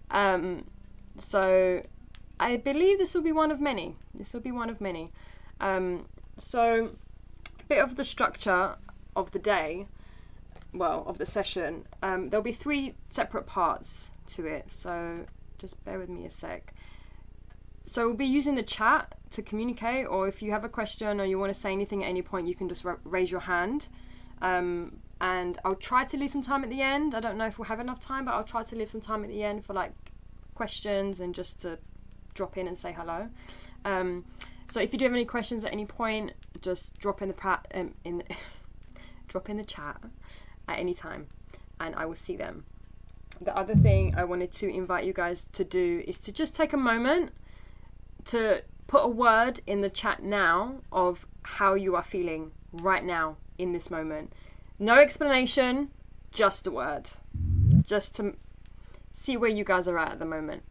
So I believe this will be one of many. So a bit of the structure of the day, well, of the session. There'll be 3 separate parts to it, so just bear with me a sec. So we'll be using the chat to communicate, or if you have a question or you want to say anything at any point, you can just raise your hand. And I'll try to leave some time at the end. I don't know if we'll have enough time, but I'll try to leave some time at the end for like questions and just to drop in and say hello. So if you do have any questions at any point, just drop in the drop in the chat at any time, and I will see them. The other thing I wanted to invite you guys to do is to just take a moment to put a word in the chat now of how you are feeling right now in this moment. No explanation, just a word. Just to see where you guys are at the moment.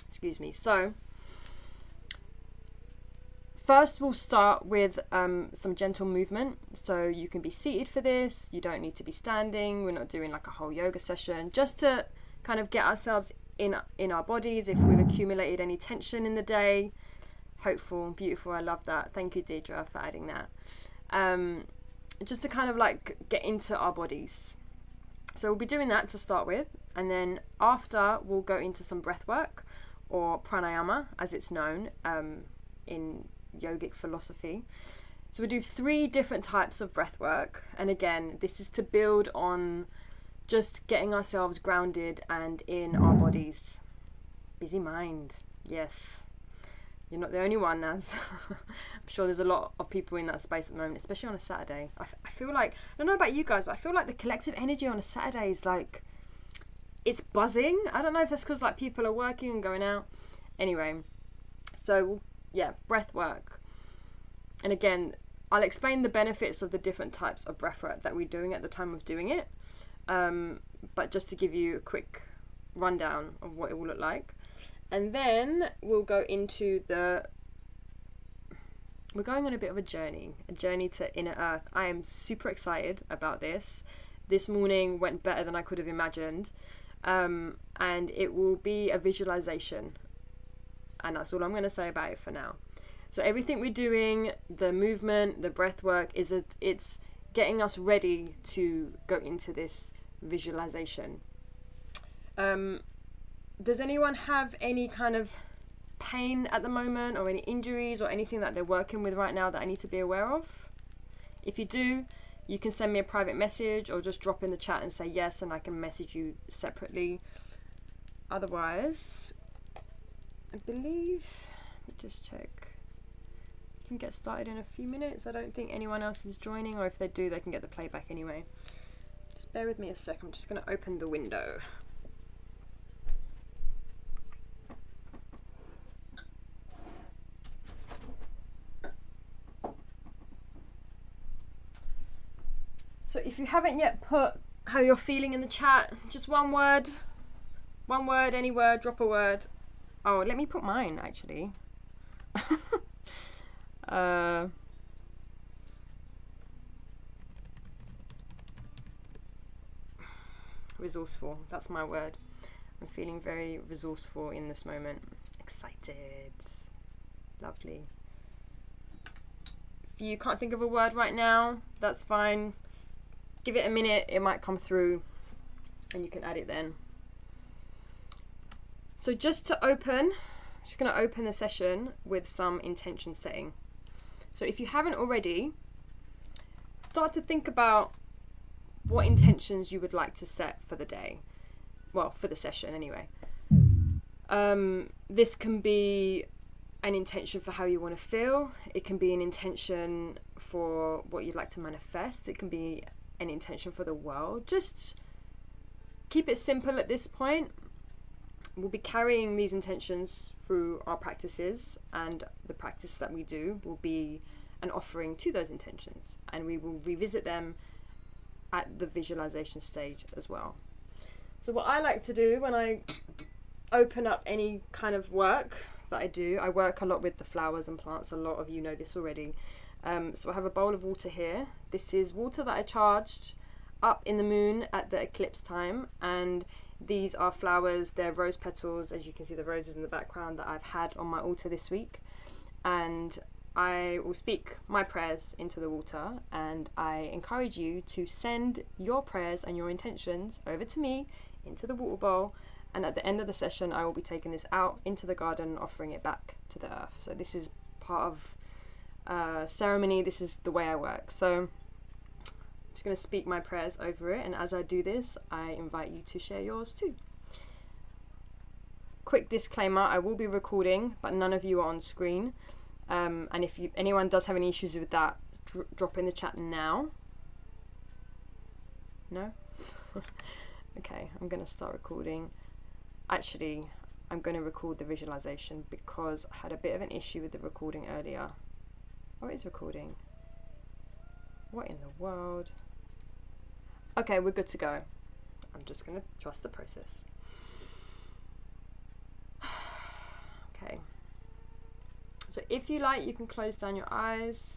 Excuse me. So, first we'll start with some gentle movement. So you can be seated for this. You don't need to be standing. We're not doing like a whole yoga session. Just to kind of get ourselves in our bodies if we've accumulated any tension in the day. Hopeful and beautiful. I love that. Thank you, Deidre, for adding that. Just to kind of like get into our bodies. So we'll be doing that to start with, and then after we'll go into some breath work, or pranayama as it's known in yogic philosophy. So we do 3 different types of breath work, and again this is to build on just getting ourselves grounded and in our bodies. Busy mind, yes. You're not the only one, Naz. I'm sure there's a lot of people in that space at the moment, especially on a Saturday. I feel like, I don't know about you guys, but I feel like the collective energy on a Saturday is like, it's buzzing. I don't know if that's because like people are working and going out. Anyway, so yeah, breath work. And again, I'll explain the benefits of the different types of breath work that we're doing at the time of doing it. But just to give you a quick rundown of what it will look like. And then we'll go into we're going on a bit of a journey to inner earth. I am super excited about this. This morning went better than I could have imagined. And it will be a visualization. And that's all I'm going to say about it for now. So everything we're doing, the movement, the breath work, it's getting us ready to go into this visualization. Does anyone have any kind of pain at the moment, or any injuries or anything that they're working with right now that I need to be aware of? If you do, you can send me a private message or just drop in the chat and say yes, and I can message you separately. Otherwise, I believe, let me just check. You can get started in a few minutes. I don't think anyone else is joining, or if they do, they can get the playback anyway. Just bear with me a sec. I'm just going to open the window. So if you haven't yet put how you're feeling in the chat, just one word, any word, drop a word. Oh, let me put mine actually. Resourceful, that's my word. I'm feeling very resourceful in this moment. Excited. Lovely. If you can't think of a word right now, that's fine. Give it a minute, it might come through and you can add it then. So just to open, I'm just going to open the session with some intention setting. So if you haven't already, start to think about what intentions you would like to set for the day. Well, for the session anyway. This can be an intention for how you want to feel. It can be an intention for what you'd like to manifest. It can be an intention for the world. Just keep it simple at this point. We'll be carrying these intentions through our practices, and the practice that we do will be an offering to those intentions, and we will revisit them at the visualization stage as well. So what I like to do when I open up any kind of work that I do, I work a lot with the flowers and plants. A lot of you know this already. So I have a bowl of water here. This is water that I charged up in the moon at the eclipse time, and These are flowers, they're rose petals, as you can see the roses in the background that I've had on my altar this week. And I will speak my prayers into the water, and I encourage you to send your prayers and your intentions over to me into the water bowl, and at the end of the session I will be taking this out into the garden and offering it back to the earth. So this is part of ceremony, this is the way I work. So I'm just going to speak my prayers over it, and as I do this I invite you to share yours too. Quick disclaimer, I will be recording but none of you are on screen. And if anyone does have any issues with that, drop in the chat now. No? Okay, I'm going to start recording. Actually, I'm going to record the visualization because I had a bit of an issue with the recording earlier. Oh, it is recording. What in the world? Okay, we're good to go. I'm just going to trust the process. Okay. So if you like, you can close down your eyes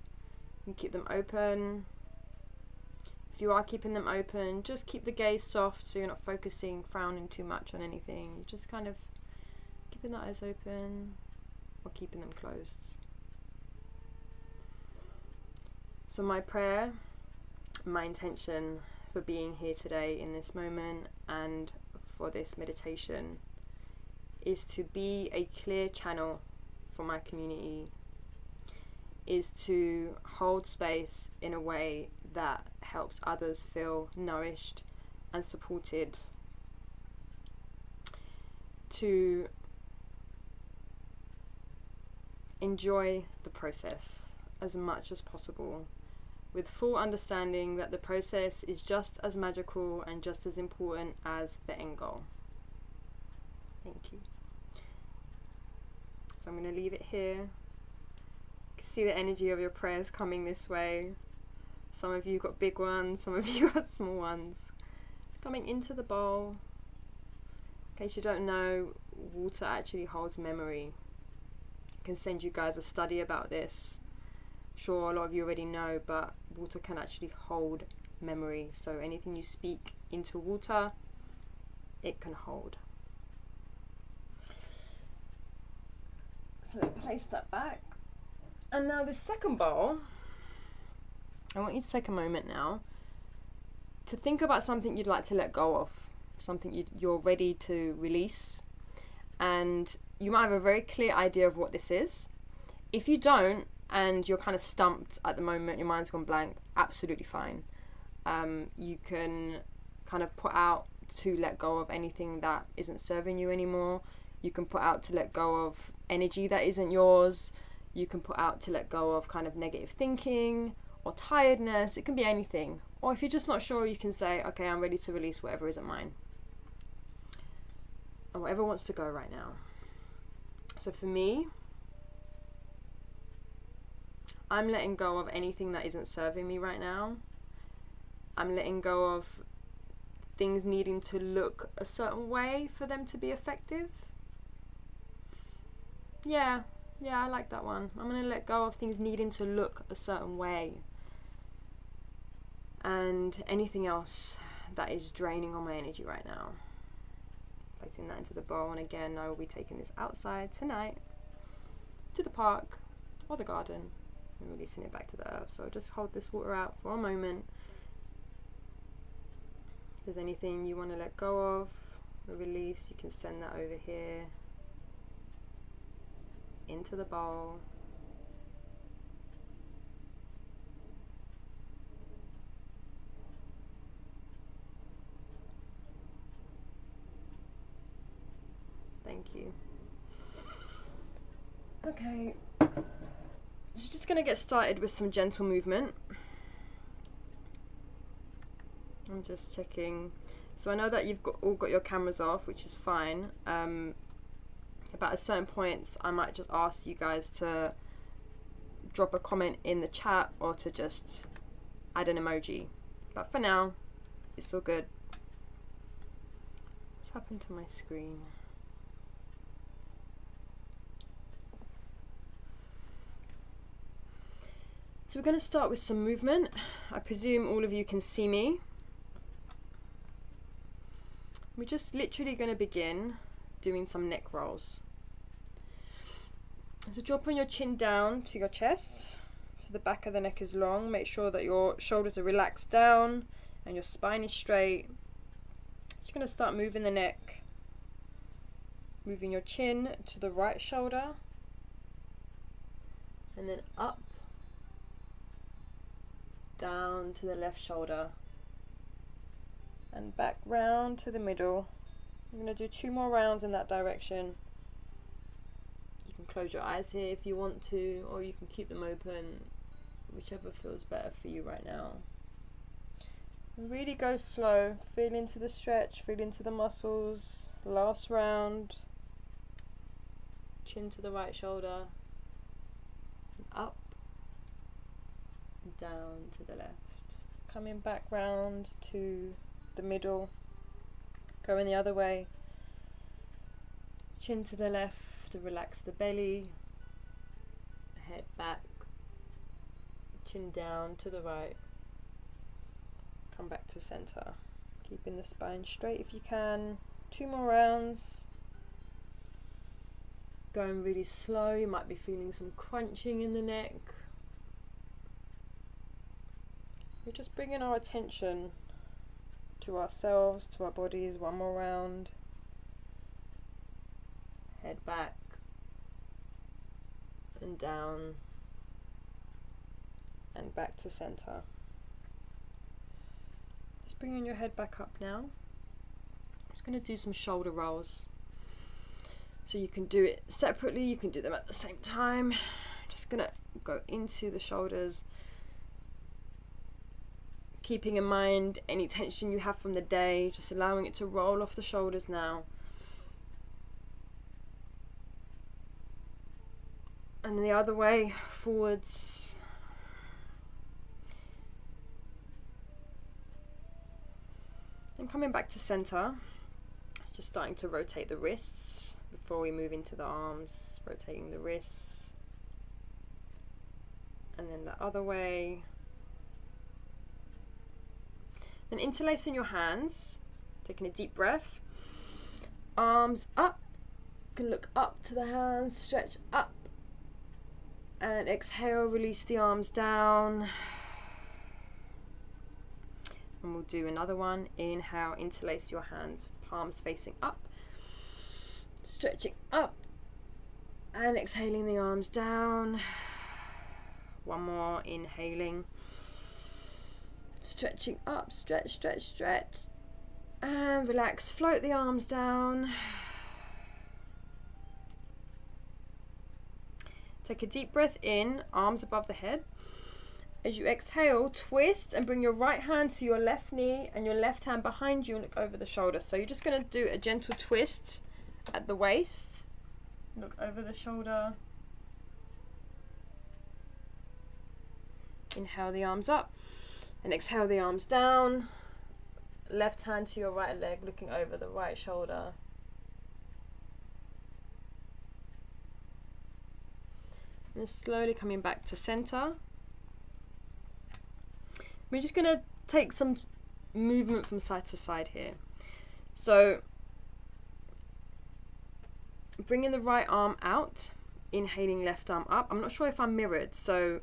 and keep them open. If you are keeping them open, just keep the gaze soft so you're not focusing, frowning too much on anything. You're just kind of keeping the eyes open or keeping them closed. So my prayer, my intention for being here today in this moment and for this meditation is to be a clear channel for my community, is to hold space in a way that helps others feel nourished and supported, to enjoy the process as much as possible, with full understanding that the process is just as magical and just as important as the end goal. Thank you. So I'm going to leave it here. You can see the energy of your prayers coming this way. Some of you got big ones, some of you got small ones. Coming into the bowl. In case you don't know, water actually holds memory. I can send you guys a study about this. I'm sure a lot of you already know, but water can actually hold memory. So anything you speak into water, it can hold. So place that back. And now the second bowl, I want you to take a moment now to think about something you'd like to let go of, something you're ready to release. And you might have a very clear idea of what this is. If you don't, and you're kind of stumped at the moment, your mind's gone blank, absolutely fine. You can kind of put out to let go of anything that isn't serving you anymore. You can put out to let go of energy that isn't yours. You can put out to let go of kind of negative thinking or tiredness. It can be anything. Or if you're just not sure, you can say, okay, I'm ready to release whatever isn't mine. And whatever wants to go right now. So for me, I'm letting go of anything that isn't serving me right now. I'm letting go of things needing to look a certain way for them to be effective. Yeah, I like that one. I'm going to let go of things needing to look a certain way. And anything else that is draining on my energy right now. Placing that into the bowl, and again, I will be taking this outside tonight to the park or the garden and releasing it back to the earth. So just hold this water out for a moment. If there's anything you want to let go of or release, you can send that over here into the bowl. Thank you. Okay, so just going to get started with some gentle movement. I'm just checking. So I know that you've all got your cameras off, which is fine. But at certain points, I might just ask you guys to drop a comment in the chat or to just add an emoji. But for now, it's all good. What's happened to my screen? So we're going to start with some movement. I presume all of you can see me. We're just literally going to begin doing some neck rolls. So dropping your chin down to your chest, so the back of the neck is long. Make sure that your shoulders are relaxed down and your spine is straight. Just going to start moving the neck, moving your chin to the right shoulder, and then up, down to the left shoulder, and back round to the middle. I'm going to do 2 more rounds in that direction. You can close your eyes here if you want to, or you can keep them open, whichever feels better for you right now. Really go slow, feel into the stretch, feel into the muscles. Last round. Chin to the right shoulder, up, down to the left. Coming back round to the middle, going the other way, chin to the left to relax the belly, head back, chin down to the right, come back to center, keeping the spine straight if you can. 2 more rounds, going really slow. You might be feeling some crunching in the neck. We're just bringing our attention to ourselves, to our bodies. 1 more round. Head back and down and back to center. Just bringing your head back up now. I'm just going to do some shoulder rolls. So you can do it separately, you can do them at the same time. Just going to go into the shoulders, keeping in mind any tension you have from the day, just allowing it to roll off the shoulders now. And the other way, forwards. And coming back to center, just starting to rotate the wrists before we move into the arms, rotating the wrists. And then the other way. Then interlacing your hands, taking a deep breath, arms up, you can look up to the hands, stretch up, and exhale, release the arms down. And we'll do another one. Inhale, interlace your hands, palms facing up, stretching up, and exhaling the arms down. 1 more, inhaling, stretching up, stretch, stretch, stretch, and relax, float the arms down. Take a deep breath in, arms above the head. As you exhale, twist and bring your right hand to your left knee and your left hand behind you and look over the shoulder. So you're just going to do a gentle twist at the waist, look over the shoulder. Inhale the arms up and exhale the arms down. Left hand to your right leg, looking over the right shoulder. And slowly coming back to center. We're just going to take some movement from side to side here. So bringing the right arm out, inhaling left arm up. I'm not sure if I'm mirrored, so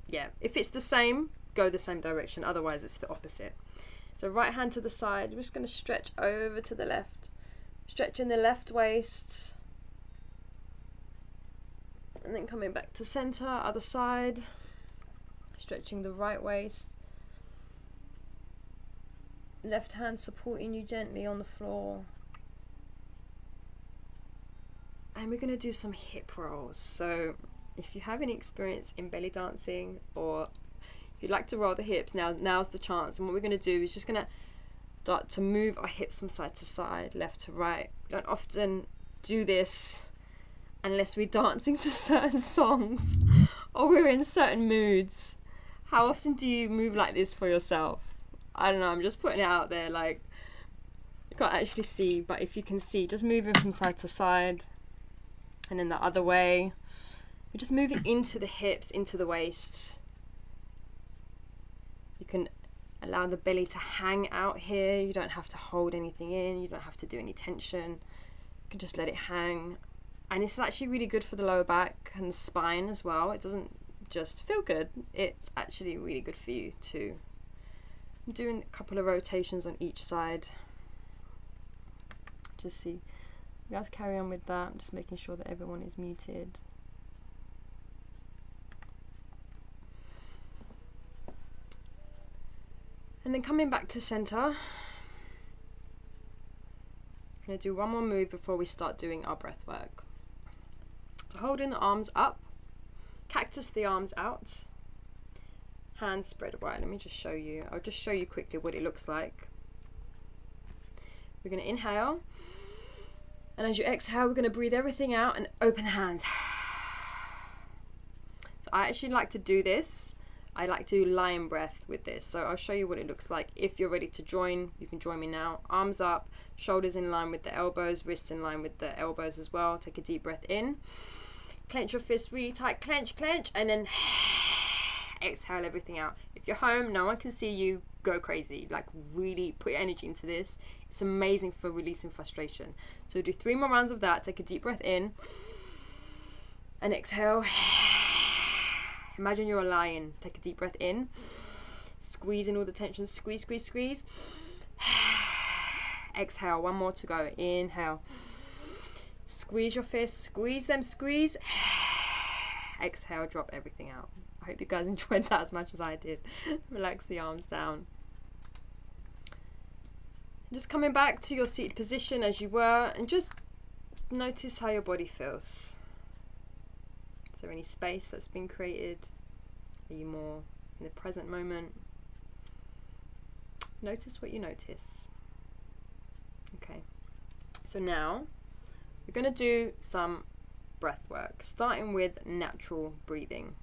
yeah, if it's the same, go the same direction, otherwise it's the opposite. So right hand to the side, we're just going to stretch over to the left, stretching the left waist, and then coming back to center, other side, stretching the right waist, left hand supporting you gently on the floor. And we're going to do some hip rolls. So if you have any experience in belly dancing, or if you'd like to roll the hips, now's the chance. And what we're going to do is just going to start to move our hips from side to side, left to right. We don't often do this unless we're dancing to certain songs or we're in certain moods. How often do you move like this for yourself? I don't know, I'm just putting it out there, like, you can't actually see, but if you can see, just moving from side to side, and then the other way. You're just moving into the hips, into the waist. You can Allow the belly to hang out here. You don't have to hold anything in. You don't have to do any tension. You can just let it hang. And it's actually really good for the lower back and the spine as well. It doesn't just feel good. It's actually really good for you too. I'm doing a couple of rotations on each side. Just see. You guys carry on with that. I'm just making sure that everyone is muted. And then coming back to center. I'm going to do one more move before we start doing our breath work. So holding the arms up, cactus the arms out, hands spread wide. Let me just show you. I'll just show you quickly what it looks like. We're going to inhale, and as you exhale, we're going to breathe everything out and open the hands. So I actually like to do this. I like to do lion breath with this. So I'll show you what it looks like. If you're ready to join, you can join me now. Arms up, shoulders in line with the elbows, wrists in line with the elbows as well. Take a deep breath in. Clench your fists really tight, clench, and then exhale everything out. If you're home, no one can see you, go crazy. Like really put your energy into this. It's amazing for releasing frustration. So do 3 more rounds of that. Take a deep breath in and exhale. Imagine you're a lion. Take a deep breath in. Squeeze in all the tension. Squeeze, squeeze, squeeze. Exhale. 1 more to go. Inhale. Squeeze your fists. Squeeze them. Squeeze. Exhale. Drop everything out. I hope you guys enjoyed that as much as I did. Relax the arms down. Just coming back to your seated position as you were, and just notice how your body feels. Is there any space that's been created? Are you more in the present moment? Notice what you notice. Okay, so now we're going to do some breath work, starting with natural breathing.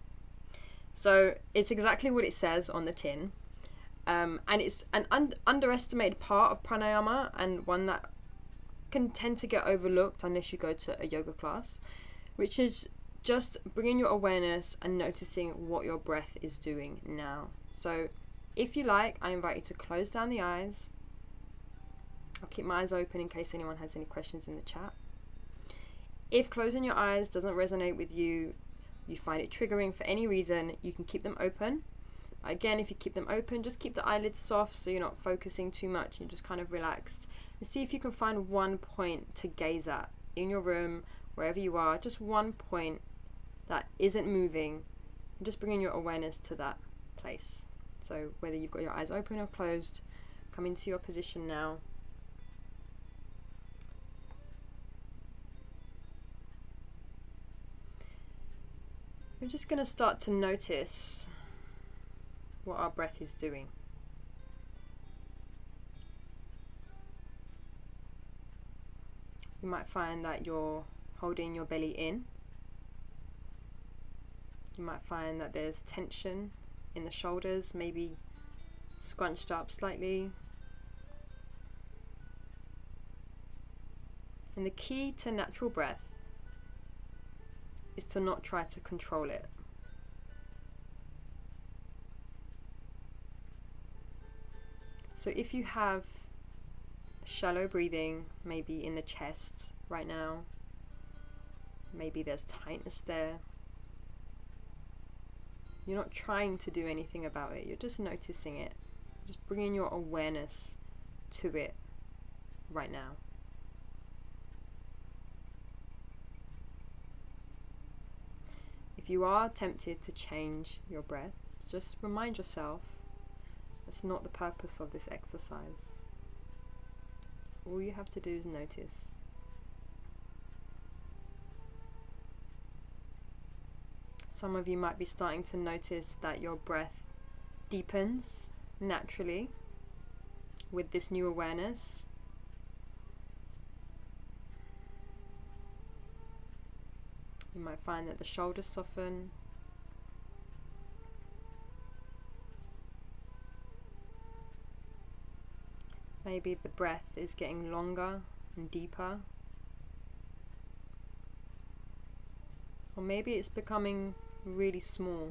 So it's exactly what it says on the tin, and it's an underestimated part of pranayama, and one that can tend to get overlooked unless you go to a yoga class, which is just bringing your awareness and noticing what your breath is doing now. So if you like, I invite you to close down the eyes. I'll keep my eyes open in case anyone has any questions in the chat. If closing your eyes doesn't resonate with you, you find it triggering for any reason, you can keep them open. Again, if you keep them open, just keep the eyelids soft so you're not focusing too much, you're just kind of relaxed. And see if you can find one point to gaze at in your room, wherever you are, just one point that isn't moving, and just bringing your awareness to that place. So whether you've got your eyes open or closed, come into your position now. We're just going to start to notice what our breath is doing. You might find that you're holding your belly in. You might find that there's tension in the shoulders, maybe scrunched up slightly. And the key to natural breath is to not try to control it. So if you have shallow breathing, maybe in the chest right now, maybe there's tightness there, you're not trying to do anything about it, you're just noticing it, just bringing your awareness to it right now. If you are tempted to change your breath, just remind yourself that's not the purpose of this exercise. All you have to do is notice. Some of you might be starting to notice that your breath deepens naturally with this new awareness. You might find that the shoulders soften. Maybe the breath is getting longer and deeper. Or maybe it's becoming really small.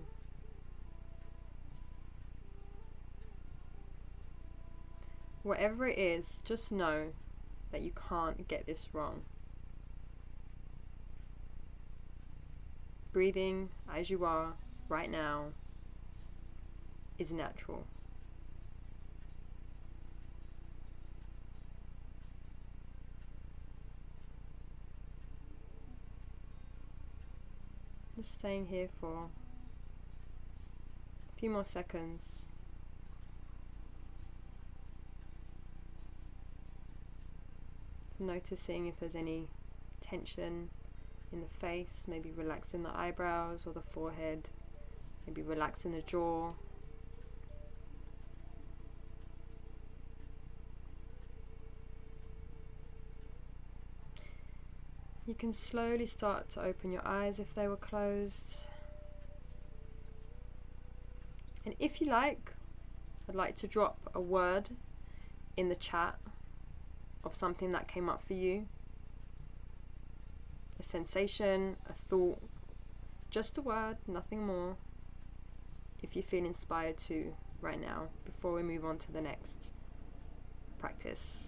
Whatever it is, just know that you can't get this wrong. Breathing as you are right now is natural. Just staying here for a few more seconds. Noticing if there's any tension in the face, maybe relaxing the eyebrows or the forehead, maybe relaxing the jaw. You can slowly start to open your eyes if they were closed. And if you like, I'd like to drop a word in the chat of something that came up for you. A sensation, a thought, just a word, nothing more. If you feel inspired to right now, before we move on to the next practice.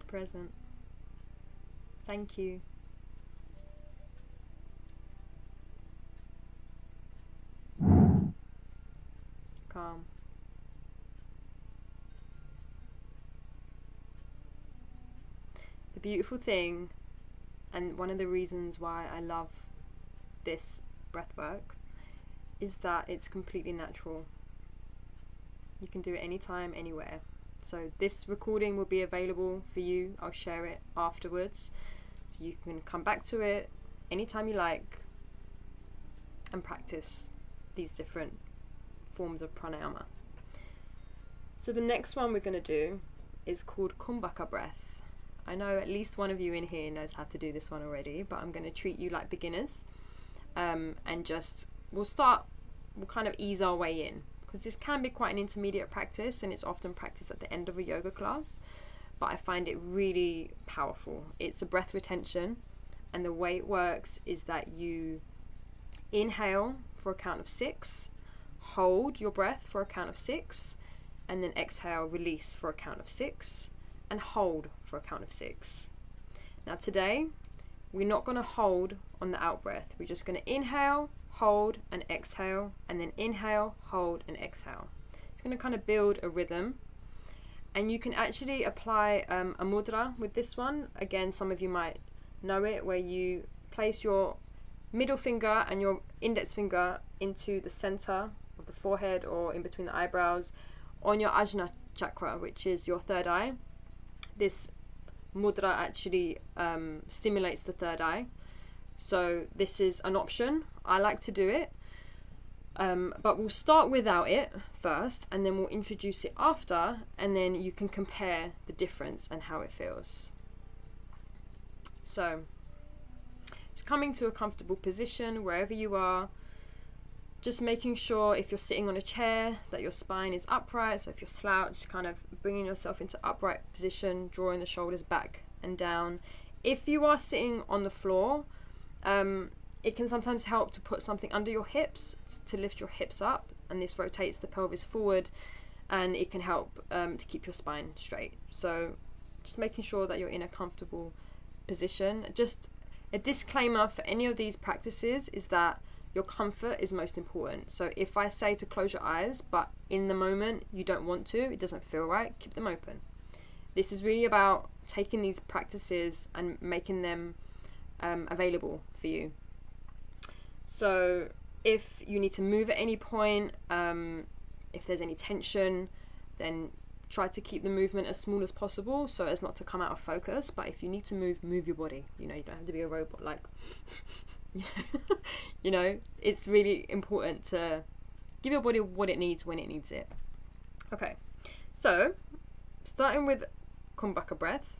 Present. Thank you. Calm. The beautiful thing, and one of the reasons why I love this breathwork, is that it's completely natural. You can do it anytime, anywhere. So this recording will be available for you. I'll share it afterwards, so you can come back to it anytime you like and practice these different forms of pranayama. So the next one we're going to do is called Kumbhaka breath. I know at least one of you in here knows how to do this one already, but I'm going to treat you like beginners, and we'll kind of ease our way in, because this can be quite an intermediate practice and it's often practiced at the end of a yoga class, but I find it really powerful. It's a breath retention, and the way it works is that you inhale for a count of 6, hold your breath for a count of 6, and then exhale, release for a count of 6, and hold for a count of 6. Now today, we're not going to hold on the out breath. We're just going to inhale, hold, and exhale, and then inhale, hold, and exhale. It's going to kind of build a rhythm. And you can actually apply a mudra with this one. Again, some of you might know it, where you place your middle finger and your index finger into the center of the forehead or in between the eyebrows on your Ajna chakra, which is your third eye. This mudra actually stimulates the third eye. So this is an option. I like to do it. But we'll start without it first, and then we'll introduce it after, and then you can compare the difference and how it feels. So, just coming to a comfortable position wherever you are, just making sure if you're sitting on a chair that your spine is upright. So if you're slouched, kind of bringing yourself into upright position, drawing the shoulders back and down. If you are sitting on the floor, it can sometimes help to put something under your hips to lift your hips up, and this rotates the pelvis forward, and it can help to keep your spine straight. So just making sure that you're in a comfortable position. Just a disclaimer for any of these practices is that your comfort is most important. So if I say to close your eyes, but in the moment you don't want to, it doesn't feel right, keep them open. This is really about taking these practices and making them available for you. So if you need to move at any point, if there's any tension, then try to keep the movement as small as possible so as not to come out of focus. But if you need to move your body. You know, you don't have to be a robot, like, you know, it's really important to give your body what it needs when it needs it. Okay, so starting with Kumbhaka breath.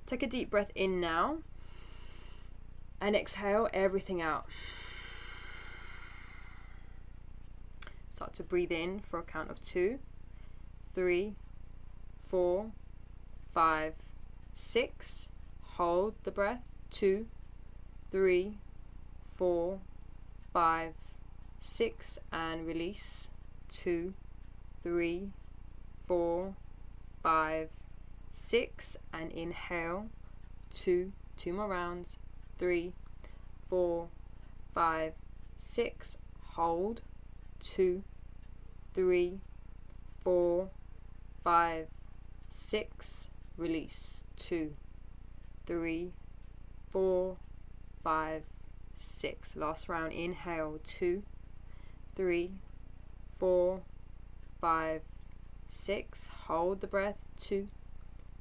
Take a deep breath in now, and exhale everything out. start to breathe in for a count of 2, 3, 4, 5, 6. Hold the breath. 2, 3, 4, 5, 6, and release. 2, 3, 4, 5, 6, and inhale. 2 more rounds. 3, 4, 5, 6. Hold. 2, 3, 4, 5, 6. Release. 2, 3, 4, 5, 6. Last round. Inhale. 2, 3, 4, 5, 6. Hold the breath. 2,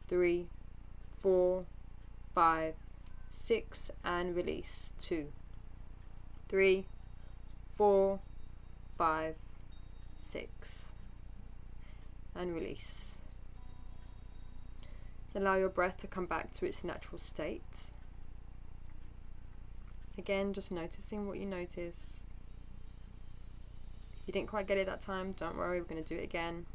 3, 4, 5, 6, and release. 2, 3, 4, 5, 6, and release. So allow your breath to come back to its natural state. Again, just noticing what you notice. If you didn't quite get it that time, don't worry, we're going to do it again.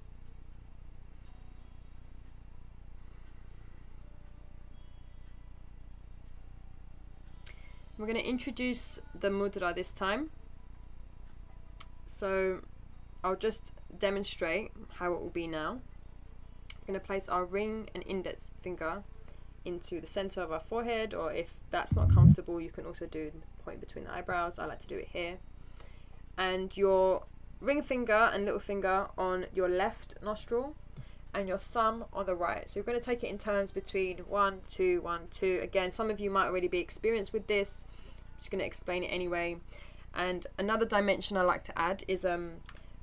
We're going to introduce the mudra this time. So I'll just demonstrate how it will be now. We're going to place our ring and index finger into the center of our forehead, or if that's not comfortable, you can also do the point between the eyebrows. I like to do it here. And your ring finger and little finger on your left nostril, and your thumb on the right. So you're going to take it in turns between 1, 2, 1, 2. Again, some of you might already be experienced with this. I'm just going to explain it anyway. And another dimension I like to add is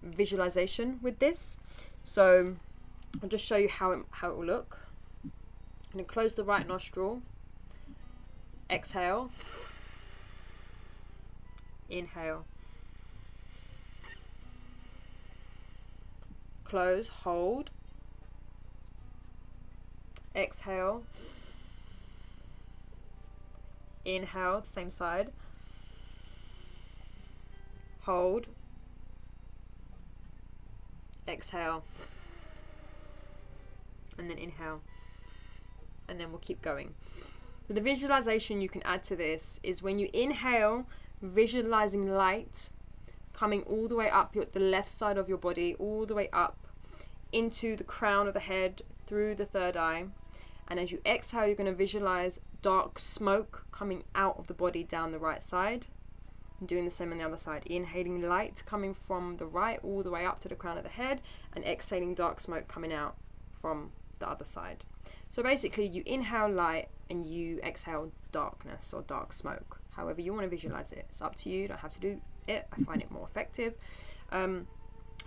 visualization with this. So I'll just show you how it will look. I'm going to close the right nostril. Exhale. Inhale. Close, hold. Exhale. Inhale, same side. Hold. Exhale. And then inhale. And then we'll keep going. So the visualization you can add to this is when you inhale, visualizing light coming all the way up the left side of your body, all the way up into the crown of the head, through the third eye. And as you exhale, you're going to visualize dark smoke coming out of the body down the right side. And doing the same on the other side. Inhaling light coming from the right all the way up to the crown of the head, and exhaling dark smoke coming out from the other side. So basically you inhale light and you exhale darkness or dark smoke. However you want to visualize it. It's up to you. You don't have to do it. I find it more effective.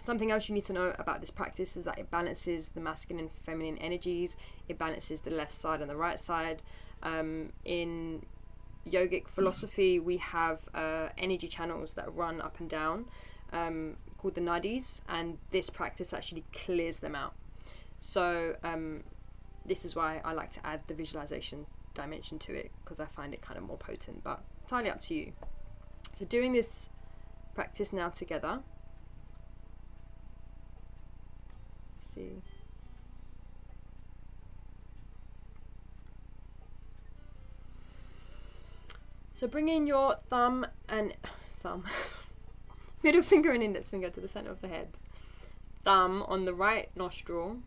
Something else you need to know about this practice is that it balances the masculine and feminine energies. It balances the left side and the right side. In yogic philosophy, we have energy channels that run up and down called the nadis, and this practice actually clears them out. So this is why I like to add the visualization dimension to it, because I find it kind of more potent, but entirely up to you. So doing this practice now together. Let's see. So bring in your middle finger and index finger to the center of the head. Thumb on the right nostril.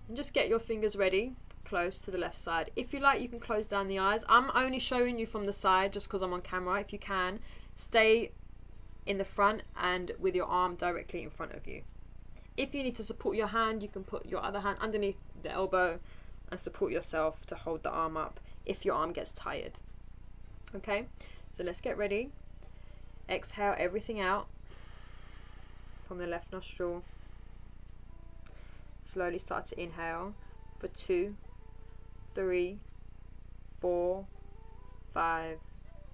And just get your fingers ready, close to the left side. If you like, you can close down the eyes. I'm only showing you from the side just because I'm on camera. If you can, stay in the front and with your arm directly in front of you. If you need to support your hand, you can put your other hand underneath the elbow and support yourself to hold the arm up if your arm gets tired. Okay, so let's get ready. Exhale everything out from the left nostril. Slowly start to inhale for 2, 3, 4, 5,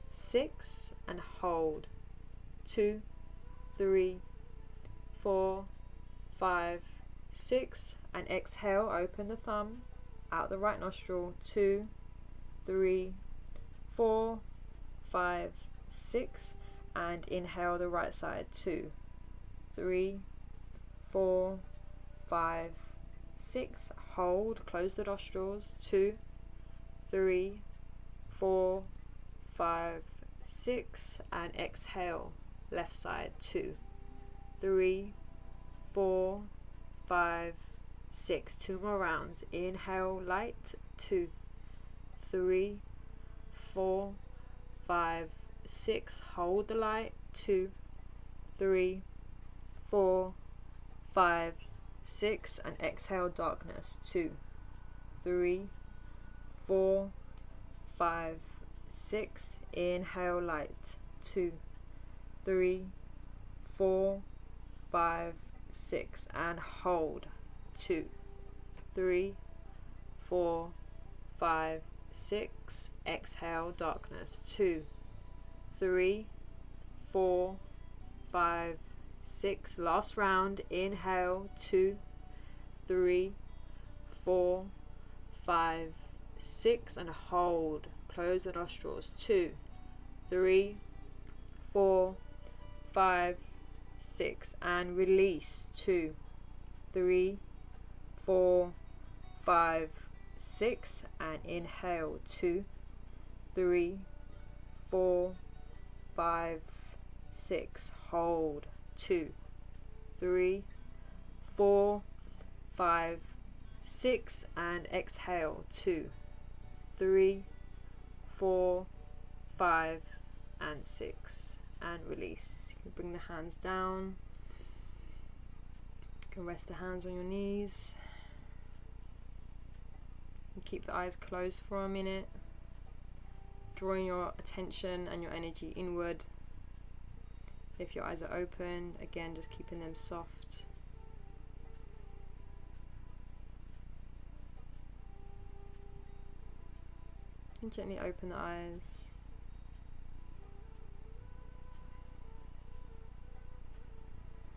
6, and hold. 2, 3, 4, 5, 6, and exhale, open the thumb out the right nostril. 2, 3, 4, 5, 6, and inhale the right side. 2, 3, 4, 5, 6. Hold, close the nostrils. 2, 3, 4, 5, 6. And exhale, left side. 2, 3, 4, 5, 6. 2 more rounds. Inhale, light. 2, 3, 4, 5, 6. Hold the light. 2, 3, 4, 5, 6. And exhale, darkness. 2, 3, 4, 5, 6. Inhale, light. 2, 3, 4, 5, 6. And hold. 2, 3, 4, 5, 6. Exhale, darkness. 2, 3, 4, 5, 6. Last round. Inhale. 2, 3, 4, 5, 6. And hold. Close the nostrils. 2, 3, 4, 5, 6. And release. 2, 3, 4, 5, 6. And inhale. 2, 3, 4, 5, 6. Hold. 2, 3, 4, 5, 6. And exhale. 2, 3, 4, 5, and 6. And release. You can bring the hands down. You can rest the hands on your knees. And keep the eyes closed for a minute. Drawing your attention and your energy inward. If your eyes are open, again, just keeping them soft. And gently open the eyes.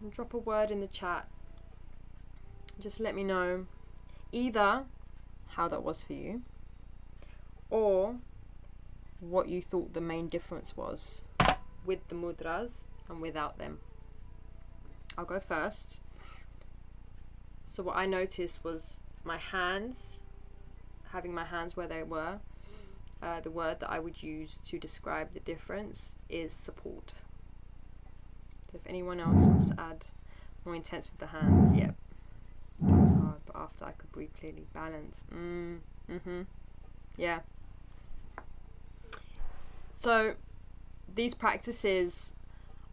And drop a word in the chat. Just let me know either how that was for you, or what you thought the main difference was with the mudras and without them. I'll go first. So what I noticed was my hands, having my hands where they were. The word that I would use to describe the difference is support. So if anyone else wants to add more intense with the hands, yep, that was hard, but after I could breathe clearly. Balance. Yeah. So these practices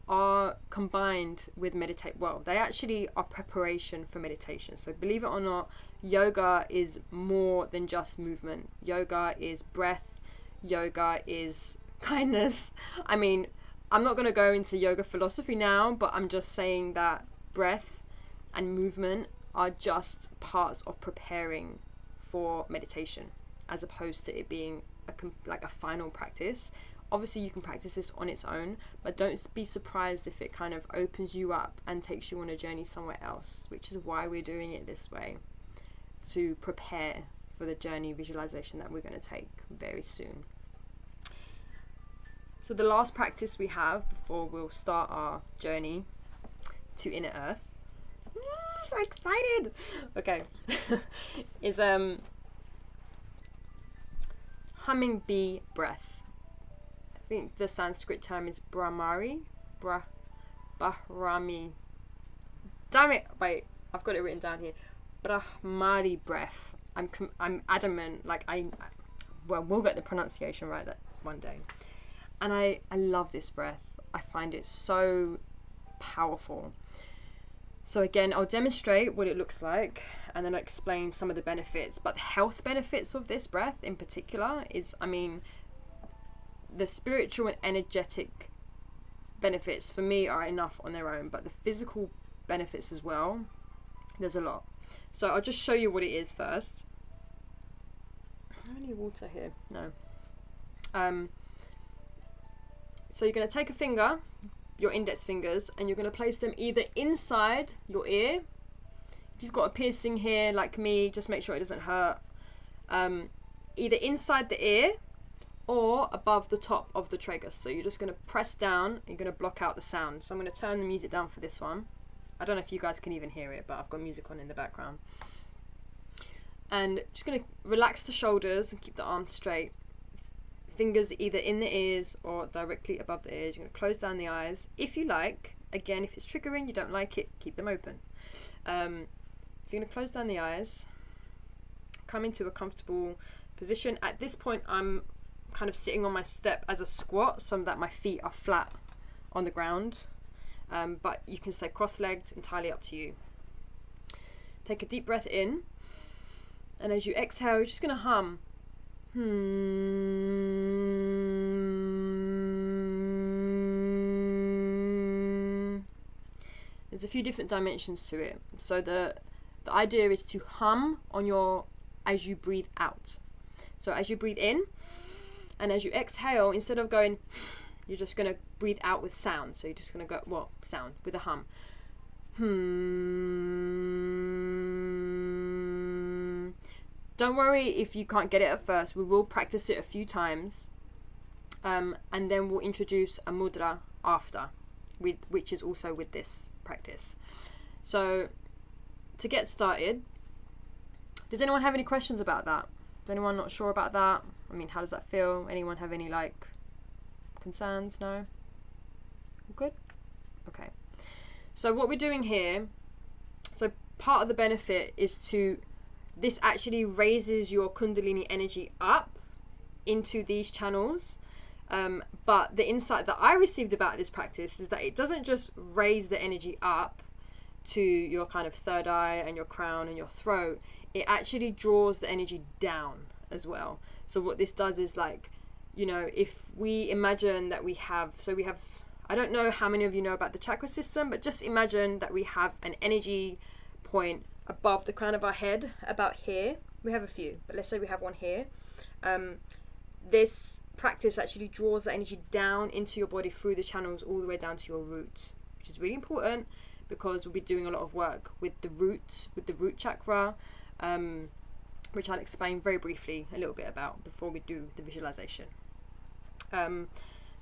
are combined with meditate. Well, they actually are preparation for meditation. So believe it or not, yoga is more than just movement. Yoga is breath. Yoga is kindness. I mean, I'm not going to go into yoga philosophy now, but I'm just saying that breath and movement are just parts of preparing for meditation, as opposed to it being like a final practice. Obviously you can practice this on its own, but don't be surprised if it kind of opens you up and takes you on a journey somewhere else, which is why we're doing it this way, to prepare for the journey visualization that we're going to take very soon. So the last practice we have before we'll start our journey to inner earth, I'm so excited, okay, is humming bee breath. I think the Sanskrit term is Bahrami. Damn it! Wait, I've got it written down here. Brahmari breath. I'm adamant. Like we'll get the pronunciation right that one day. And I love this breath. I find it so powerful. So again, I'll demonstrate what it looks like, and then I'll explain some of the benefits. But the health benefits of this breath in particular is, I mean, the spiritual and energetic benefits for me are enough on their own, but the physical benefits as well, there's a lot. So I'll just show you what it is first. I don't need water here. No. So you're going to take a finger, your index fingers, and you're going to place them either inside your ear. If you've got a piercing here like me, just make sure it doesn't hurt. Either inside the ear or above the top of the tragus. So you're just going to press down, you're going to block out the sound. So I'm going to turn the music down for this one. I don't know if you guys can even hear it, but I've got music on in the background. And just going to relax the shoulders and keep the arms straight. Fingers either in the ears or directly above the ears. You're going to close down the eyes if you like. Again, if it's triggering, you don't like it, keep them open. If you're going to close down the eyes, come into a comfortable position. At this point, I'm kind of sitting on my step as a squat so that my feet are flat on the ground. But you can stay cross-legged, entirely up to you. Take a deep breath in. And as you exhale, you're just going to hum. There's a few different dimensions to it. So the idea is to hum on as you breathe out. So as you breathe in and as you exhale, instead of going, you're just going to breathe out with sound. So you're just going to go, sound with a hum. Don't worry if you can't get it at first. We will practice it a few times. And then we'll introduce a mudra after, which is also with this practice. So to get started, does anyone have any questions about that? Is anyone not sure about that? I mean, how does that feel? Anyone have any concerns? No? All good? Okay. So what we're doing here, so part of the benefit is this actually raises your Kundalini energy up into these channels. But the insight that I received about this practice is that it doesn't just raise the energy up to your kind of third eye and your crown and your throat. It actually draws the energy down as well. So what this does is if we imagine that we have, I don't know how many of you know about the chakra system, but just imagine that we have an energy point above the crown of our head, about here. We have a few, but let's say we have one here. This practice actually draws the energy down into your body through the channels all the way down to your root, which is really important because we'll be doing a lot of work with the root chakra, which I'll explain very briefly a little bit about before we do the visualization. Some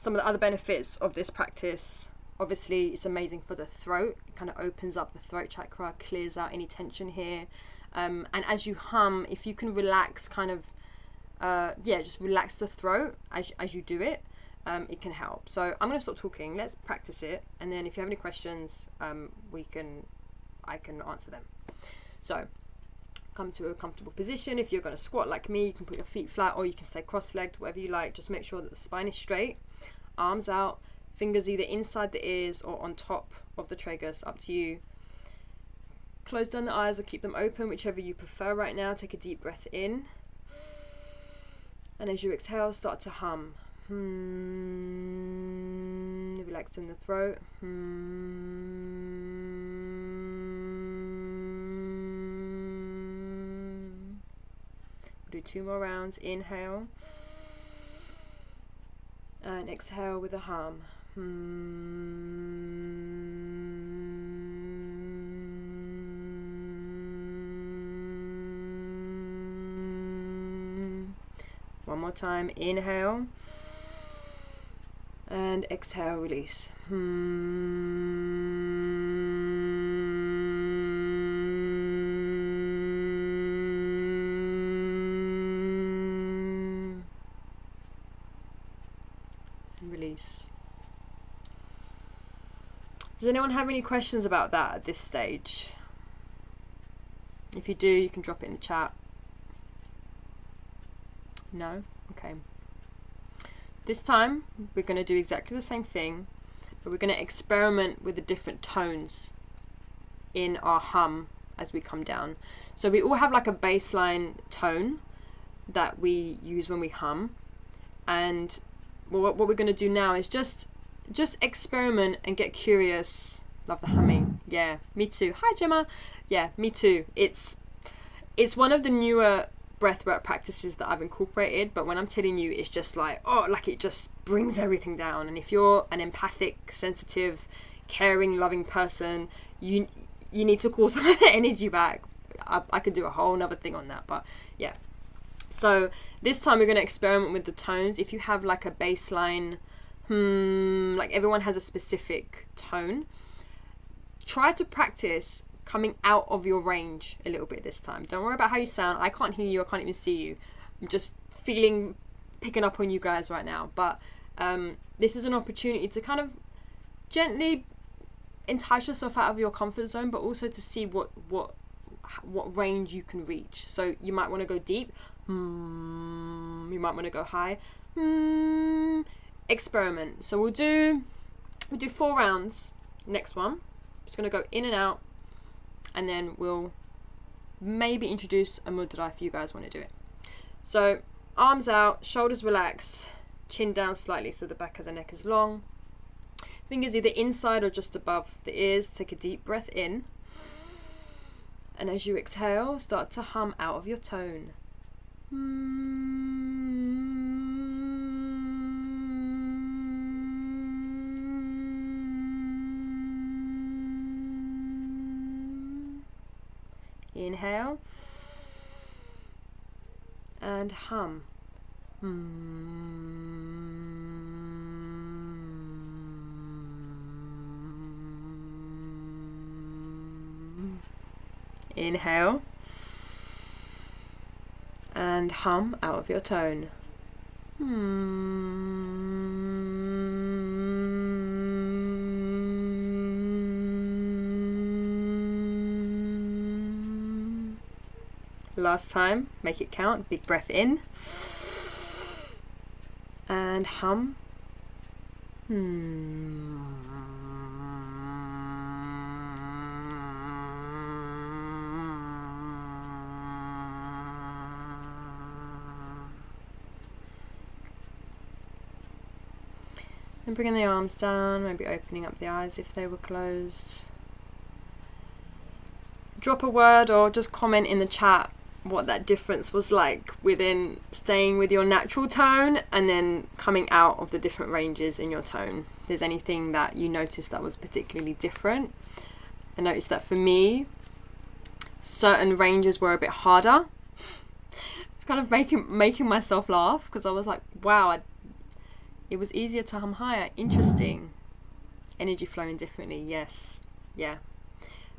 of the other benefits of this practice, obviously it's amazing for the throat. It kind of opens up the throat chakra, clears out any tension here. And as you hum, if you can relax just relax the throat as you do it, it can help. So I'm going to stop talking. Let's practice it. And then if you have any questions, I can answer them. So come to a comfortable position. If you're going to squat like me, you can put your feet flat or you can stay cross-legged, whatever you like. Just make sure that the spine is straight, arms out, fingers either inside the ears or on top of the tragus, up to you. Close down the eyes or keep them open, whichever you prefer right now. Take a deep breath in. And as you exhale, start to hum. Relax in the throat. Do 2 more rounds. Inhale. And exhale with a hum. One more time. Inhale. And exhale, release. Release. Does anyone have any questions about that at this stage? If you do, you can drop it in the chat. No? Okay. This time, we're going to do exactly the same thing, but we're going to experiment with the different tones in our hum as we come down. So we all have like a baseline tone that we use when we hum, and what we're going to do now is just experiment and get curious. Love the humming. Yeah, me too. Hi Gemma. Yeah, me too. It's one of the newer breathwork practices that I've incorporated, but when I'm telling you, it's just it just brings everything down. And if you're an empathic, sensitive, caring, loving person, you need to call some of the energy back. I could do a whole nother thing on that, but yeah. So this time we're going to experiment with the tones. If you have like a baseline, like everyone has a specific tone, try to practice coming out of your range a little bit this time. Don't worry about how you sound. I can't hear you. I can't even see you. I'm just picking up on you guys right now. But this is an opportunity to kind of gently entice yourself out of your comfort zone, but also to see what range you can reach. So you might want to go deep. You might want to go high. Experiment. So we'll do 4 rounds. Next one, just going to go in and out, and then we'll maybe introduce a mudra if you guys want to do it. So arms out, shoulders relaxed, chin down slightly so the back of the neck is long. Fingers either inside or just above the ears. Take a deep breath in, and as you exhale, start to hum out of your tone. Inhale and hum. Inhale and hum out of your tone. Last time, make it count. Big breath in and hum. And bringing the arms down, maybe opening up the eyes if they were closed. Drop a word or just comment in the chat what that difference was like within staying with your natural tone and then coming out of the different ranges in your tone. If there's anything that you noticed that was particularly different. I noticed that for me, certain ranges were a bit harder. It's kind of making myself laugh because I was like, wow, it was easier to hum higher. Interesting. Energy flowing differently. Yes. Yeah.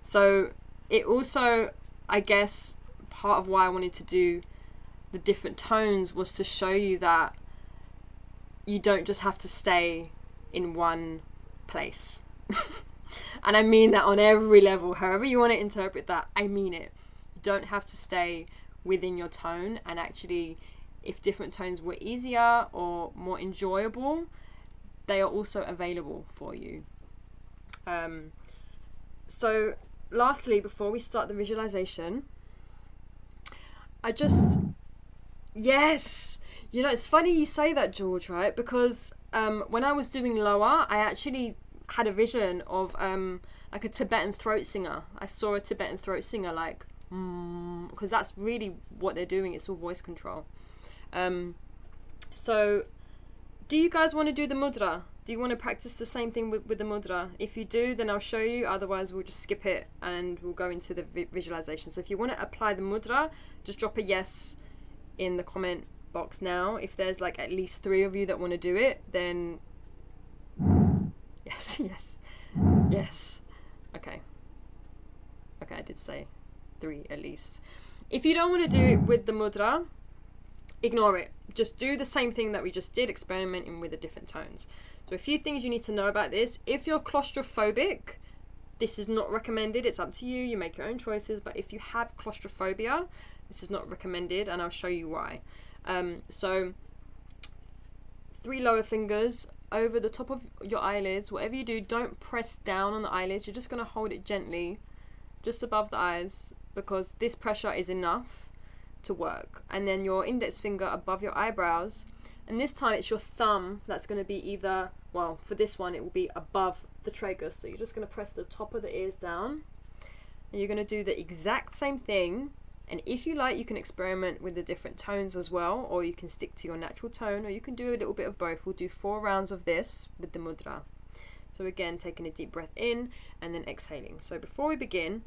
So it also, I guess, part of why I wanted to do the different tones was to show you that you don't just have to stay in one place. And I mean that on every level. However you want to interpret that, I mean it. You don't have to stay within your tone, and actually, if different tones were easier or more enjoyable, they are also available for you. So lastly, before we start the visualization, yes, you know, it's funny you say that, George, right? Because when I was doing lower, I actually had a vision of like a Tibetan throat singer. I saw a Tibetan throat singer, like, because that's really what they're doing. It's all voice control. So do you guys want to do the mudra? Do you want to practice the same thing with the mudra? If you do, then I'll show you. Otherwise, we'll just skip it and we'll go into the visualization. So if you want to apply the mudra, just drop a yes in the comment box now. If there's like at least 3 of you that want to do it, then yes. Okay, I did say 3 at least. If you don't want to do it with the mudra, ignore it. Just do the same thing that we just did, experimenting with the different tones. So a few things you need to know about this. If you're claustrophobic, this is not recommended. It's up to you. You make your own choices. But if you have claustrophobia, this is not recommended, and I'll show you why. So 3 lower fingers over the top of your eyelids. Whatever you do, don't press down on the eyelids. You're just going to hold it gently just above the eyes, because this pressure is enough to work. And then your index finger above your eyebrows, and this time it's your thumb that's going to be either, well, for this one it will be above the tragus. So you're just going to press the top of the ears down, and you're going to do the exact same thing. And if you like, you can experiment with the different tones as well, or you can stick to your natural tone, or you can do a little bit of both. We'll do 4 rounds of this with the mudra. So again, taking a deep breath in and then exhaling. So before we begin,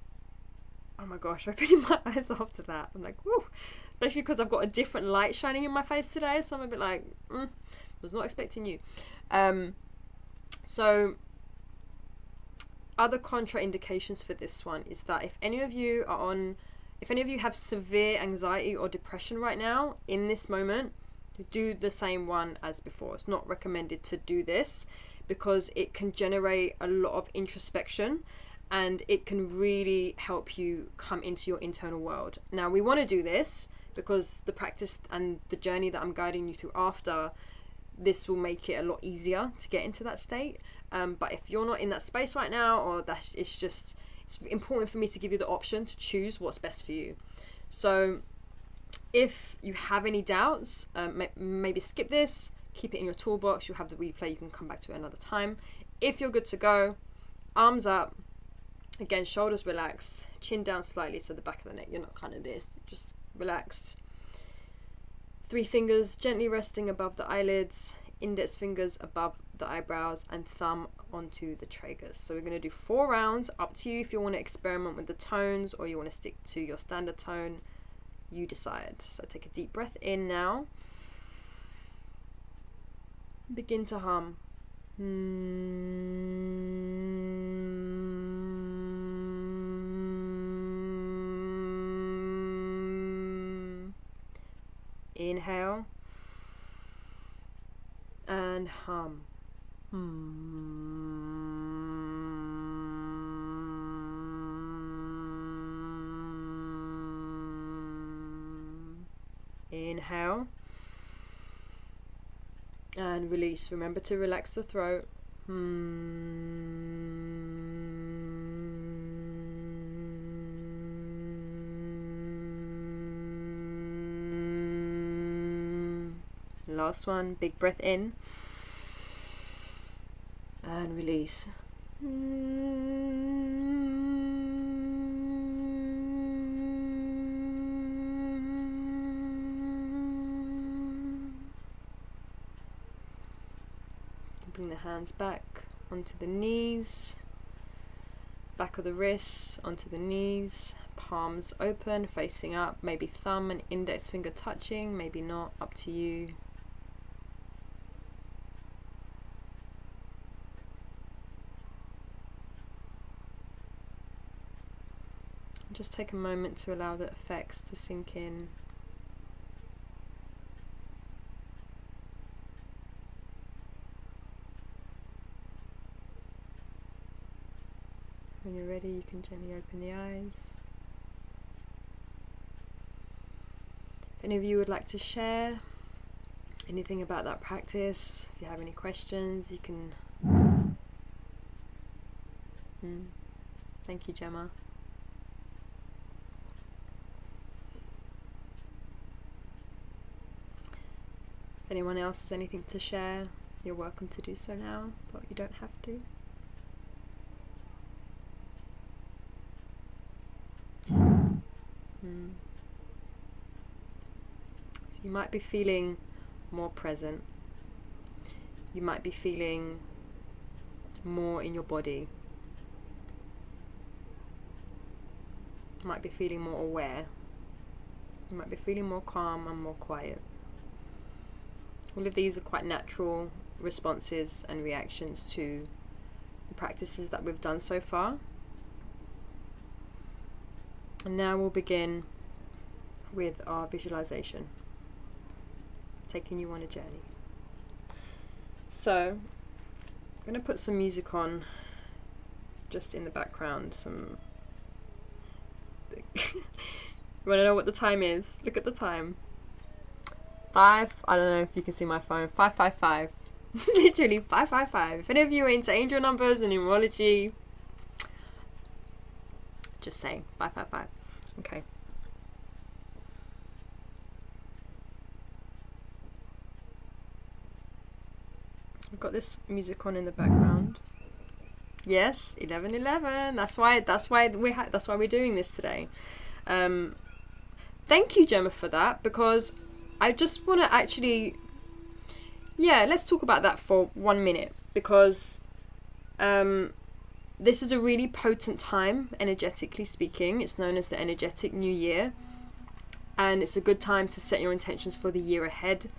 oh my gosh, opening my eyes after that. I'm like, woo! Especially because I've got a different light shining in my face today, so I'm a bit like, was not expecting you. So other contraindications for this one is that if any of you have severe anxiety or depression right now in this moment, do the same one as before. It's not recommended to do this because it can generate a lot of introspection and it can really help you come into your internal world. Now, we want to do this because the practice and the journey that I'm guiding you through after this will make it a lot easier to get into that state. But if you're not in that space right now, or it's important for me to give you the option to choose what's best for you. So if you have any doubts, maybe skip this, keep it in your toolbox. You'll have the replay. You can come back to it another time. If you're good to go, arms up. Again, shoulders relaxed, chin down slightly, so the back of the neck, you're not kind of this, just relaxed. 3 fingers gently resting above the eyelids, index fingers above the eyebrows, and thumb onto the tragus. So we're going to do 4 rounds, up to you if you want to experiment with the tones or you want to stick to your standard tone, you decide. So take a deep breath in now. Begin to hum. Inhale and hum. Inhale and release. Remember to relax the throat. Last one, big breath in and release. Bring the hands back onto the knees, back of the wrists onto the knees, palms open, facing up, maybe thumb and index finger touching, maybe not, up to you. Just take a moment to allow the effects to sink in. When you're ready, you can gently open the eyes. If any of you would like to share anything about that practice, if you have any questions, you can... Thank you, Gemma. If anyone else has anything to share, you're welcome to do so now, but you don't have to. So you might be feeling more present. You might be feeling more in your body. You might be feeling more aware. You might be feeling more calm and more quiet. All of these are quite natural responses and reactions to the practices that we've done so far. And now we'll begin with our visualization, taking you on a journey. So, I'm going to put some music on just in the background. You want to know what the time is? Look at the time. 5, I don't know if you can see my phone, 555. It's literally 555. If any of you are into angel numbers and numerology, just saying, 555. Okay. I've got this music on in the background. Yes, 11:11. That's why we're doing this today. Thank you, Gemma, for that, because I just want to actually, let's talk about that for 1 minute, because this is a really potent time, energetically speaking. It's known as the energetic new year, and it's a good time to set your intentions for the year ahead.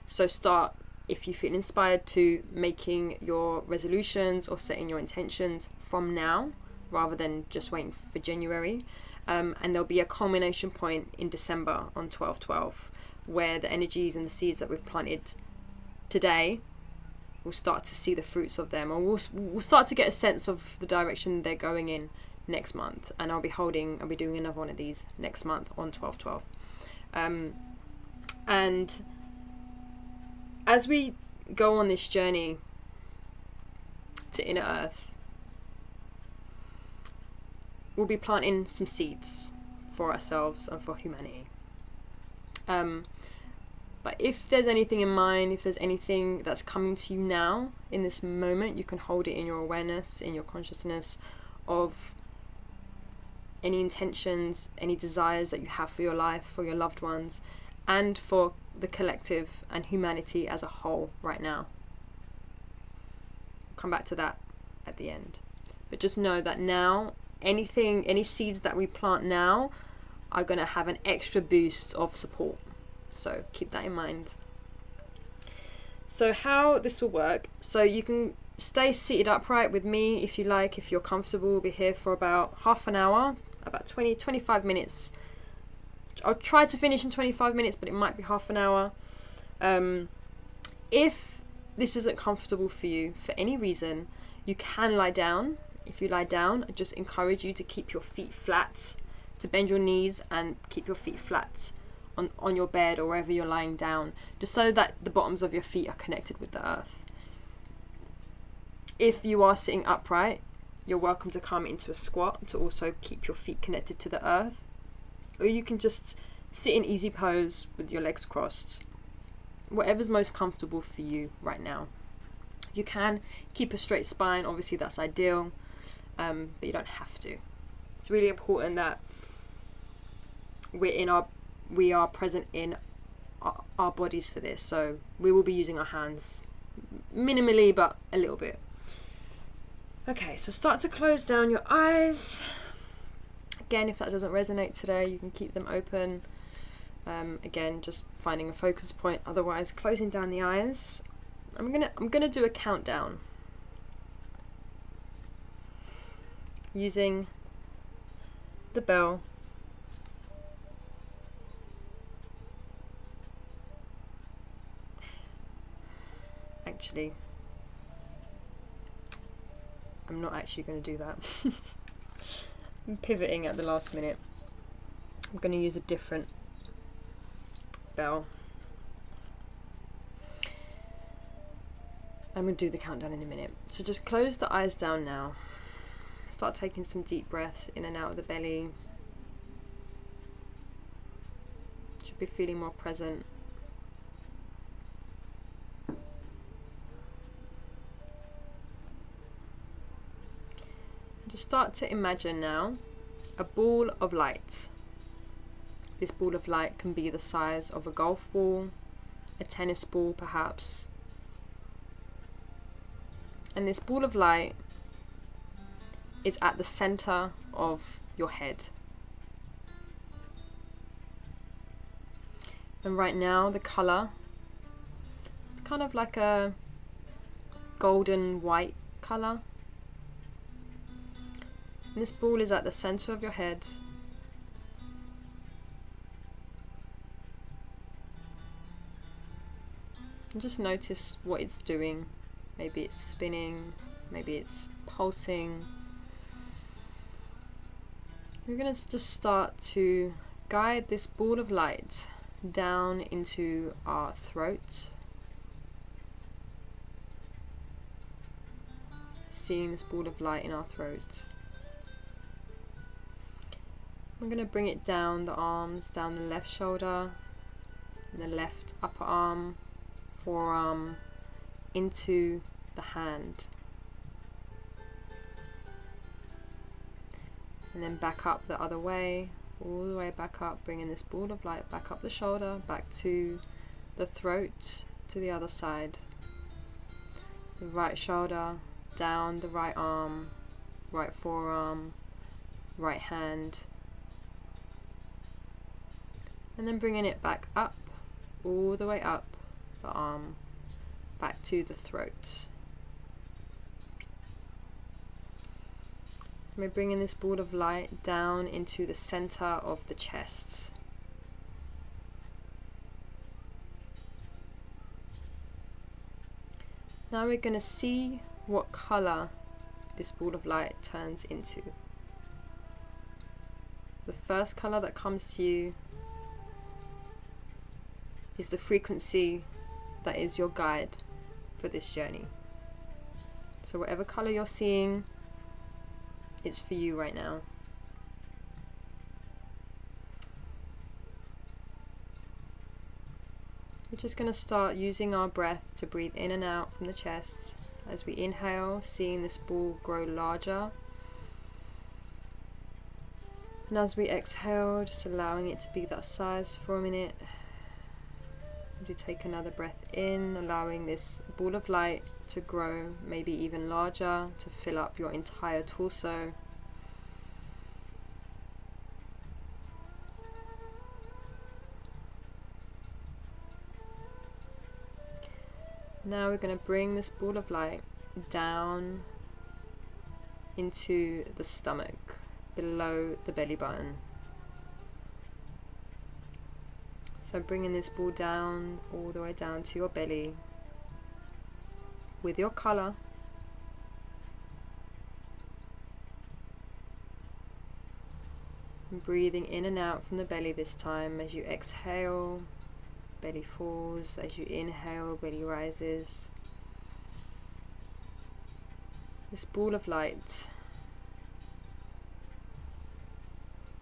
So start if you feel inspired to making your resolutions or setting your intentions from now rather than just waiting for January. And there'll be a culmination point in December on 12/12 where the energies and the seeds that we've planted today, we'll start to see the fruits of them, or we'll start to get a sense of the direction they're going in next month. And I'll be doing another one of these next month on 12/12. And as we go on this journey to Inner Earth, we'll be planting some seeds for ourselves and for humanity. But if there's anything in mind, if there's anything that's coming to you now in this moment, you can hold it in your awareness, in your consciousness of any intentions, any desires that you have for your life, for your loved ones, and for the collective and humanity as a whole right now. I'll come back to that at the end. But just know that now, any seeds that we plant now are going to have an extra boost of support. So keep that in mind. So how this will work, so you can stay seated upright with me if you like, if you're comfortable. We'll be here for about half an hour, about 25 minutes. I'll try to finish in 25 minutes, but it might be half an hour. If this isn't comfortable for you for any reason, you can lie down. If you lie down, I just encourage you to keep your feet flat, to bend your knees and keep your feet flat on your bed or wherever you're lying down, just so that the bottoms of your feet are connected with the earth. If you are sitting upright, you're welcome to come into a squat to also keep your feet connected to the earth. Or you can just sit in easy pose with your legs crossed. Whatever's most comfortable for you right now. You can keep a straight spine, obviously that's ideal, but you don't have to. It's really important that we are present in our bodies for this. So we will be using our hands minimally, but a little bit. Okay, so start to close down your eyes. Again, if that doesn't resonate today, you can keep them open. Again, just finding a focus point. Otherwise, closing down the eyes. I'm gonna do a countdown using the bell. Actually, I'm not actually going to do that. I'm pivoting at the last minute. I'm going to use a different bell. I'm going to do the countdown in a minute. So just close the eyes down now. Start taking some deep breaths in and out of the belly. Should be feeling more present. Just start to imagine now a ball of light. This ball of light can be the size of a golf ball, a tennis ball perhaps. And this ball of light is at the center of your head. And right now the color, it's kind of like a golden white color. And this ball is at the center of your head. And just notice what it's doing. Maybe it's spinning, maybe it's pulsing. We're going to just start to guide this ball of light down into our throat. Seeing this ball of light in our throat. I'm going to bring it down the arms, down the left shoulder, the left upper arm, forearm, into the hand. And then back up the other way, all the way back up, bringing this ball of light back up the shoulder, back to the throat, to the other side. The right shoulder, down the right arm, right forearm, right hand. And then bringing it back up, all the way up the arm, back to the throat. We're bringing this ball of light down into the center of the chest. Now we're going to see what color this ball of light turns into. The first color that comes to you is the frequency that is your guide for this journey. So whatever color you're seeing, it's for you right now. We're just going to start using our breath to breathe in and out from the chest. As we inhale, seeing this ball grow larger. And as we exhale, just allowing it to be that size for a minute. As we take another breath in, allowing this ball of light to grow, maybe even larger, to fill up your entire torso. Now we're going to bring this ball of light down into the stomach, below the belly button. So bringing this ball down, all the way down to your belly, with your color. And breathing in and out from the belly this time. As you exhale, belly falls. As you inhale, belly rises. This ball of light,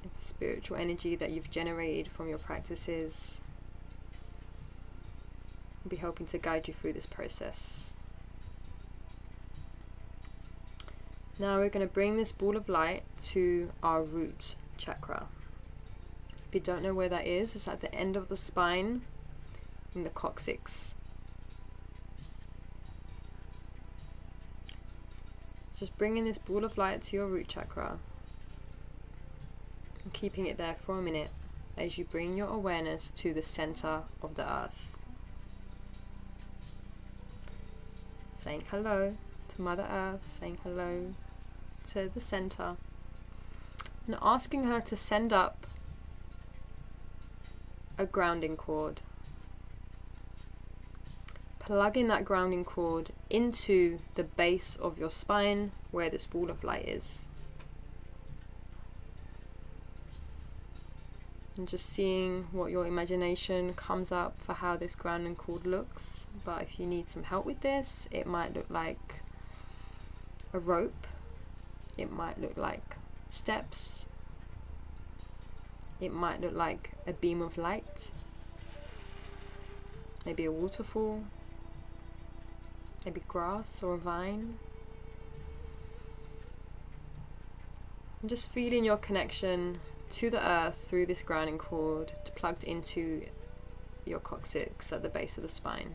it's the spiritual energy that you've generated from your practices. I'll be helping to guide you through this process. Now we're going to bring this ball of light to our root chakra. If you don't know where that is, it's at the end of the spine in the coccyx. Just bringing this ball of light to your root chakra and keeping it there for a minute as you bring your awareness to the center of the earth. Saying hello to Mother Earth, saying hello to the center, and asking her to send up a grounding cord. Plugging that grounding cord into the base of your spine where this ball of light is. And just seeing what your imagination comes up for how this grounding cord looks. But if you need some help with this, it might look like a rope. It might look like steps. It might look like a beam of light. Maybe a waterfall. Maybe grass or a vine. And just feeling your connection to the earth through this grounding cord plugged into your coccyx at the base of the spine.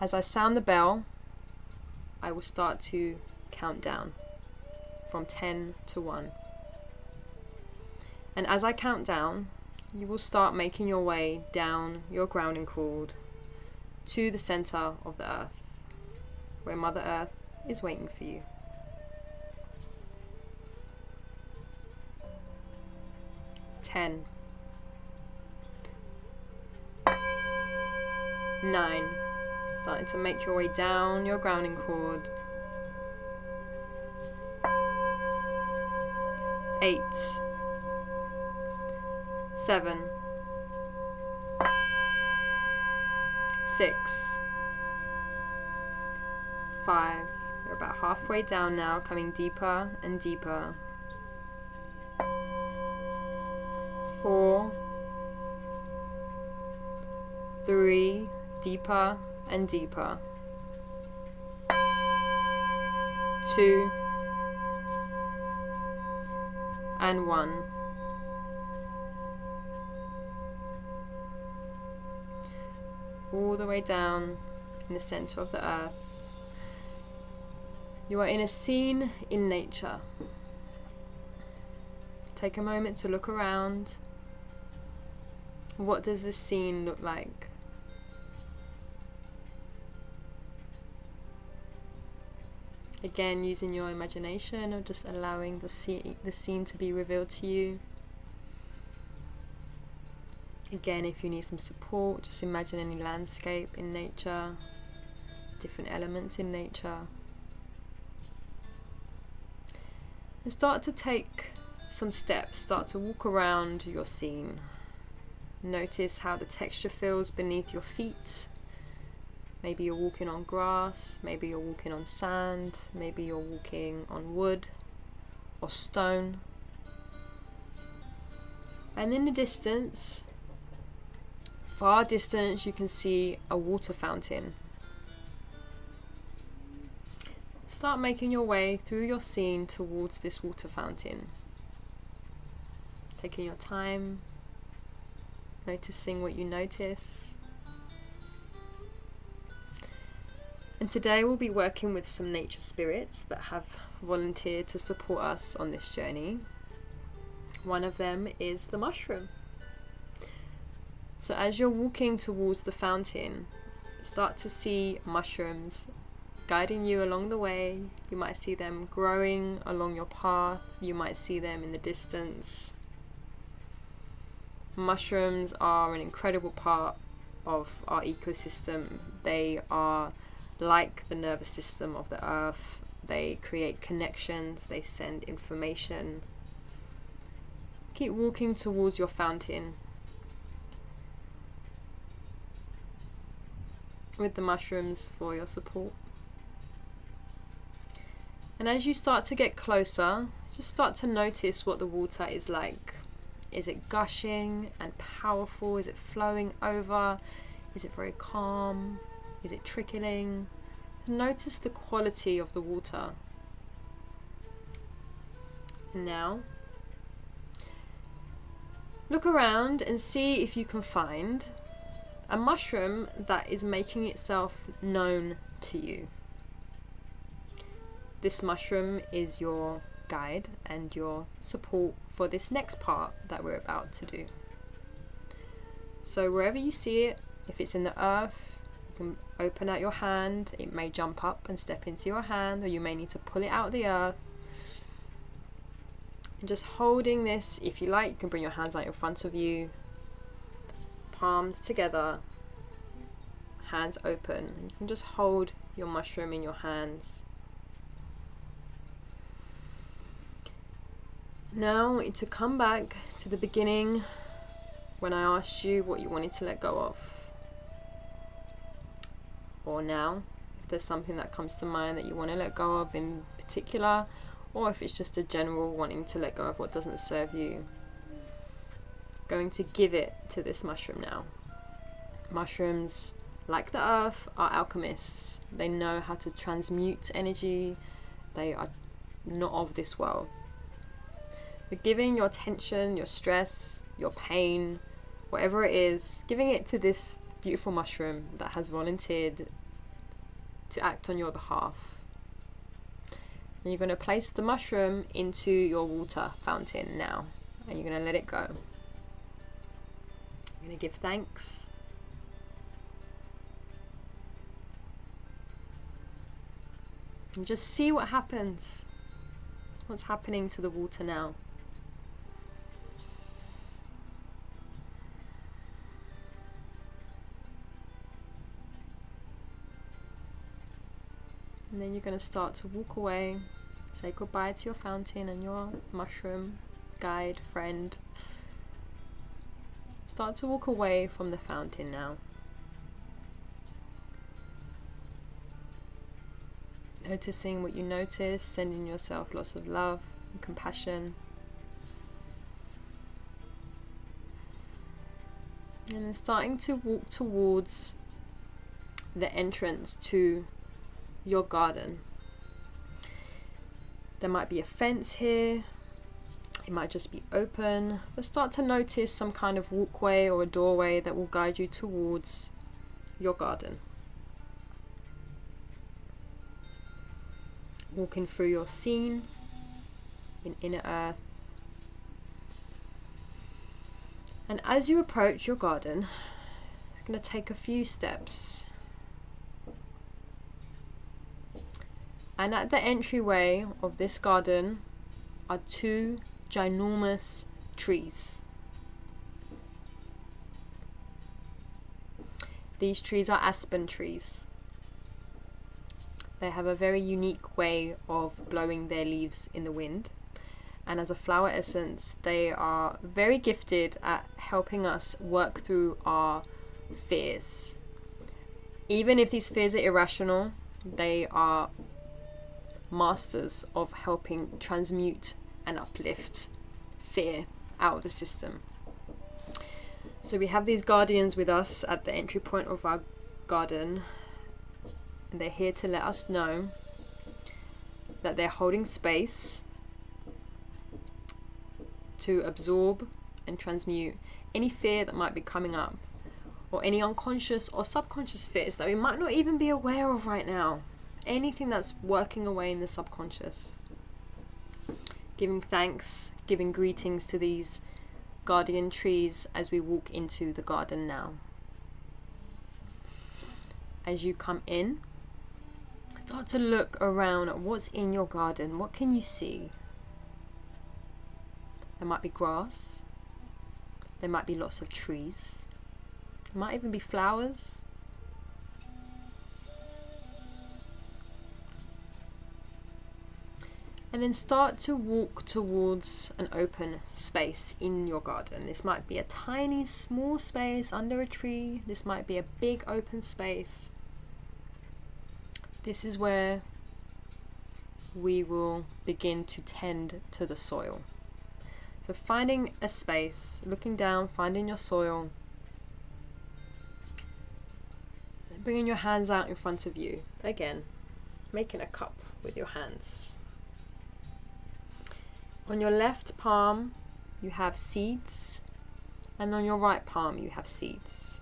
As I sound the bell, I will start to count down from 10 to 1. And as I count down, you will start making your way down your grounding cord to the center of the earth, where Mother Earth is waiting for you. 10, 9, starting to make your way down your grounding cord. 8, 7, 6, 5. You're about halfway down now, coming deeper and deeper. 4, 3, deeper and deeper. 2, and 1. All the way down in the center of the earth. You are in a scene in nature. Take a moment to look around. What does this scene look like? Again, using your imagination, or just allowing the scene to be revealed to you. Again, if you need some support, just imagine any landscape in nature, different elements in nature. And start to take some steps, start to walk around your scene. Notice how the texture feels beneath your feet. Maybe you're walking on grass, maybe you're walking on sand, maybe you're walking on wood or stone. And in the distance, far distance, you can see a water fountain. Start making your way through your scene towards this water fountain. Taking your time, noticing what you notice. And today we'll be working with some nature spirits that have volunteered to support us on this journey. One of them is the mushroom. So as you're walking towards the fountain, start to see mushrooms guiding you along the way. You might see them growing along your path. You might see them in the distance. Mushrooms are an incredible part of our ecosystem. They are like the nervous system of the earth. They create connections, they send information. Keep walking towards your fountain with the mushrooms for your support. And as you start to get closer, just start to notice what the water is like. Is it gushing and powerful? Is it flowing over? Is it very calm? Is it trickling? Notice the quality of the water. And now, look around and see if you can find a mushroom that is making itself known to you. This mushroom is your guide and your support for this next part that we're about to do. So wherever you see it, if it's in the earth, you can open out your hand. It may jump up and step into your hand, or you may need to pull it out of the earth. And just holding this, if you like, you can bring your hands out in front of you, palms together, hands open. You can just hold your mushroom in your hands. Now I want you to come back to the beginning when I asked you what you wanted to let go of. Or now, if there's something that comes to mind that you want to let go of in particular, or if it's just a general wanting to let go of what doesn't serve you. Going to give it to this mushroom now. Mushrooms, like the earth, are alchemists. They know how to transmute energy. They are not of this world. You're giving your tension, your stress, your pain, whatever it is, giving it to this beautiful mushroom that has volunteered to act on your behalf. And you're going to place the mushroom into your water fountain now, and you're going to let it go. You're going to give thanks. And just see what happens. What's happening to the water now? And then you're going to start to walk away, say goodbye to your fountain and your mushroom, guide, friend. Start to walk away from the fountain now. Noticing what you notice, sending yourself lots of love and compassion. And then starting to walk towards the entrance to your garden. There might be a fence here, it might just be open, but start to notice some kind of walkway or a doorway that will guide you towards your garden. Walking through your scene in inner earth. And as you approach your garden, you're going to take a few steps. And at the entryway of this garden are two ginormous trees. These trees are aspen trees. They have a very unique way of blowing their leaves in the wind. And as a flower essence, they are very gifted at helping us work through our fears. Even if these fears are irrational, they are masters of helping transmute and uplift fear out of the system. So we have these guardians with us at the entry point of our garden, and they're here to let us know that they're holding space to absorb and transmute any fear that might be coming up, or any unconscious or subconscious fears that we might not even be aware of right now. Anything that's working away in the subconscious. Giving thanks, giving greetings to these guardian trees as we walk into the garden now. As you come in, start to look around at what's in your garden. What can you see? There might be grass. There might be lots of trees. There might even be flowers. And then start to walk towards an open space in your garden. This might be a tiny, small space under a tree. This might be a big open space. This is where we will begin to tend to the soil. So finding a space, looking down, finding your soil, bringing your hands out in front of you. Again, making a cup with your hands. On your left palm, you have seeds, and on your right palm, you have seeds.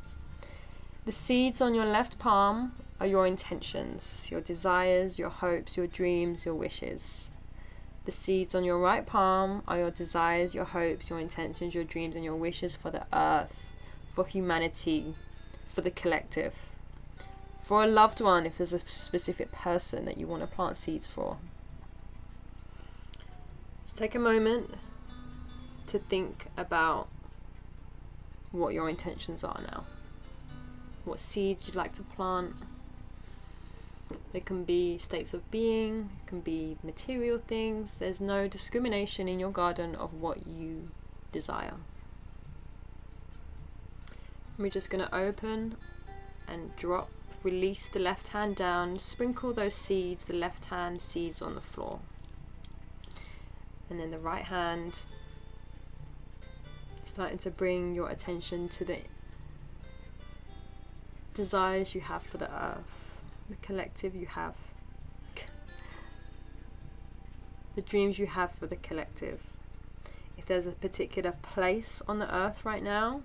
The seeds on your left palm are your intentions, your desires, your hopes, your dreams, your wishes. The seeds on your right palm are your desires, your hopes, your intentions, your dreams, and your wishes for the earth, for humanity, for the collective, for a loved one if there's a specific person that you want to plant seeds for. Just take a moment to think about what your intentions are now. What seeds you'd like to plant. They can be states of being, it can be material things. There's no discrimination in your garden of what you desire. We're just going to open and drop, release the left hand down, sprinkle those seeds, the left hand seeds on the floor. And then the right hand, starting to bring your attention to the desires you have for the earth, the collective you have, the dreams you have for the collective. If there's a particular place on the earth right now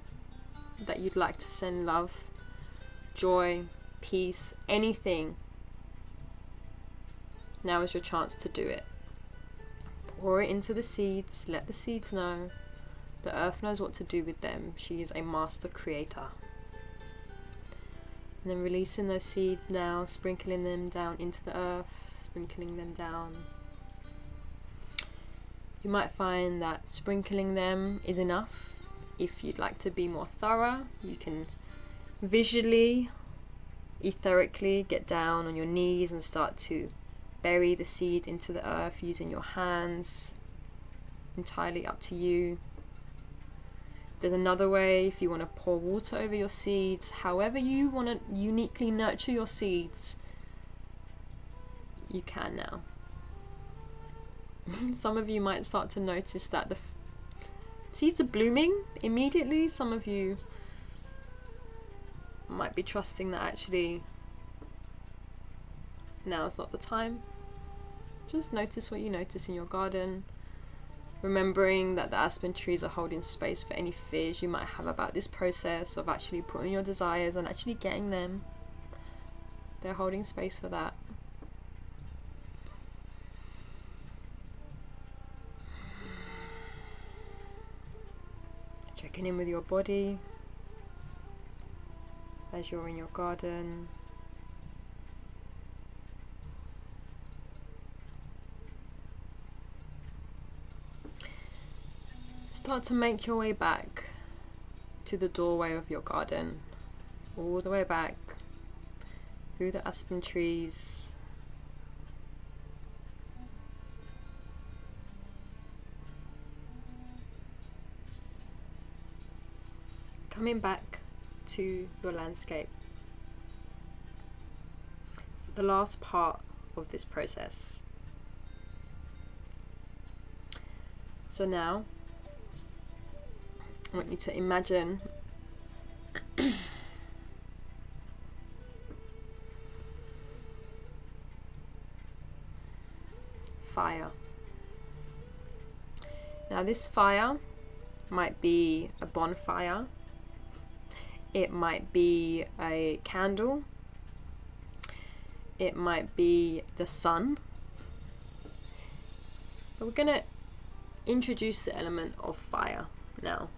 that you'd like to send love, joy, peace, anything, now is your chance to do it. Pour it into the seeds, let the seeds know. The earth knows what to do with them. She is a master creator. And then releasing those seeds now, sprinkling them down into the earth, sprinkling them down. You might find that sprinkling them is enough. If you'd like to be more thorough, you can visually, etherically get down on your knees and start to bury the seed into the earth using your hands. Entirely up to you. There's another way, if you want to pour water over your seeds, however you want to uniquely nurture your seeds, you can now. Some of you might start to notice that the seeds are blooming immediately. Some of you might be trusting that actually now is not the time. Just notice what you notice in your garden. Remembering that the aspen trees are holding space for any fears you might have about this process of actually putting your desires and actually getting them. They're holding space for that. Check Checking in with your body as you're in your garden. Start to make your way back to the doorway of your garden, all the way back through the aspen trees. Coming back to your landscape for the last part of this process. So now I want you to imagine fire. Now this fire might be a bonfire, it might be a candle, it might be the sun, but we're going to introduce the element of fire now.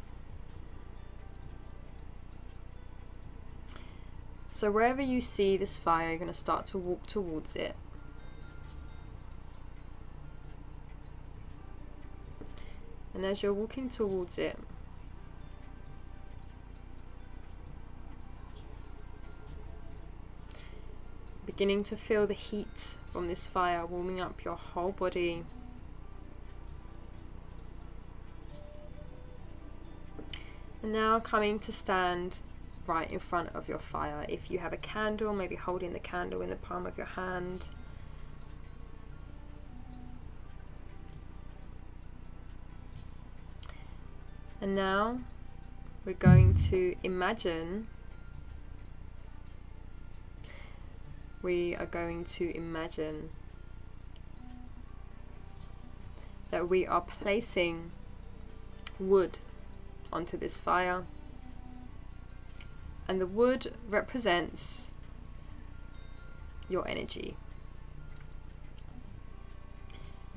So wherever you see this fire, you're going to start to walk towards it. And as you're walking towards it, beginning to feel the heat from this fire warming up your whole body. And now coming to stand right in front of your fire. If you have a candle, maybe holding the candle in the palm of your hand. And now we're going to imagine, that we are placing wood onto this fire. And the wood represents your energy,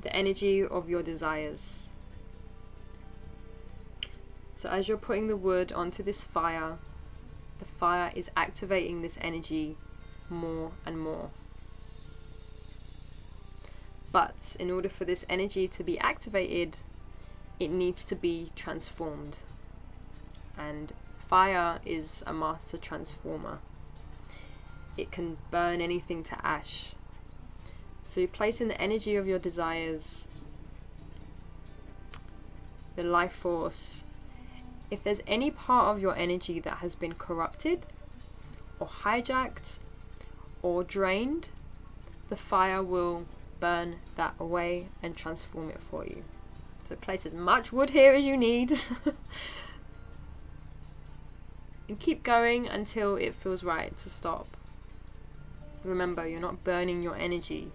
the energy of your desires. So as you're putting the wood onto this fire, the fire is activating this energy more and more. But in order for this energy to be activated, it needs to be transformed. And fire is a master transformer. It can burn anything to ash. So you place in the energy of your desires, the life force. If there's any part of your energy that has been corrupted or hijacked or drained, the fire will burn that away and transform it for you. So place as much wood here as you need. And keep going until it feels right to stop. Remember, you're not burning your energy.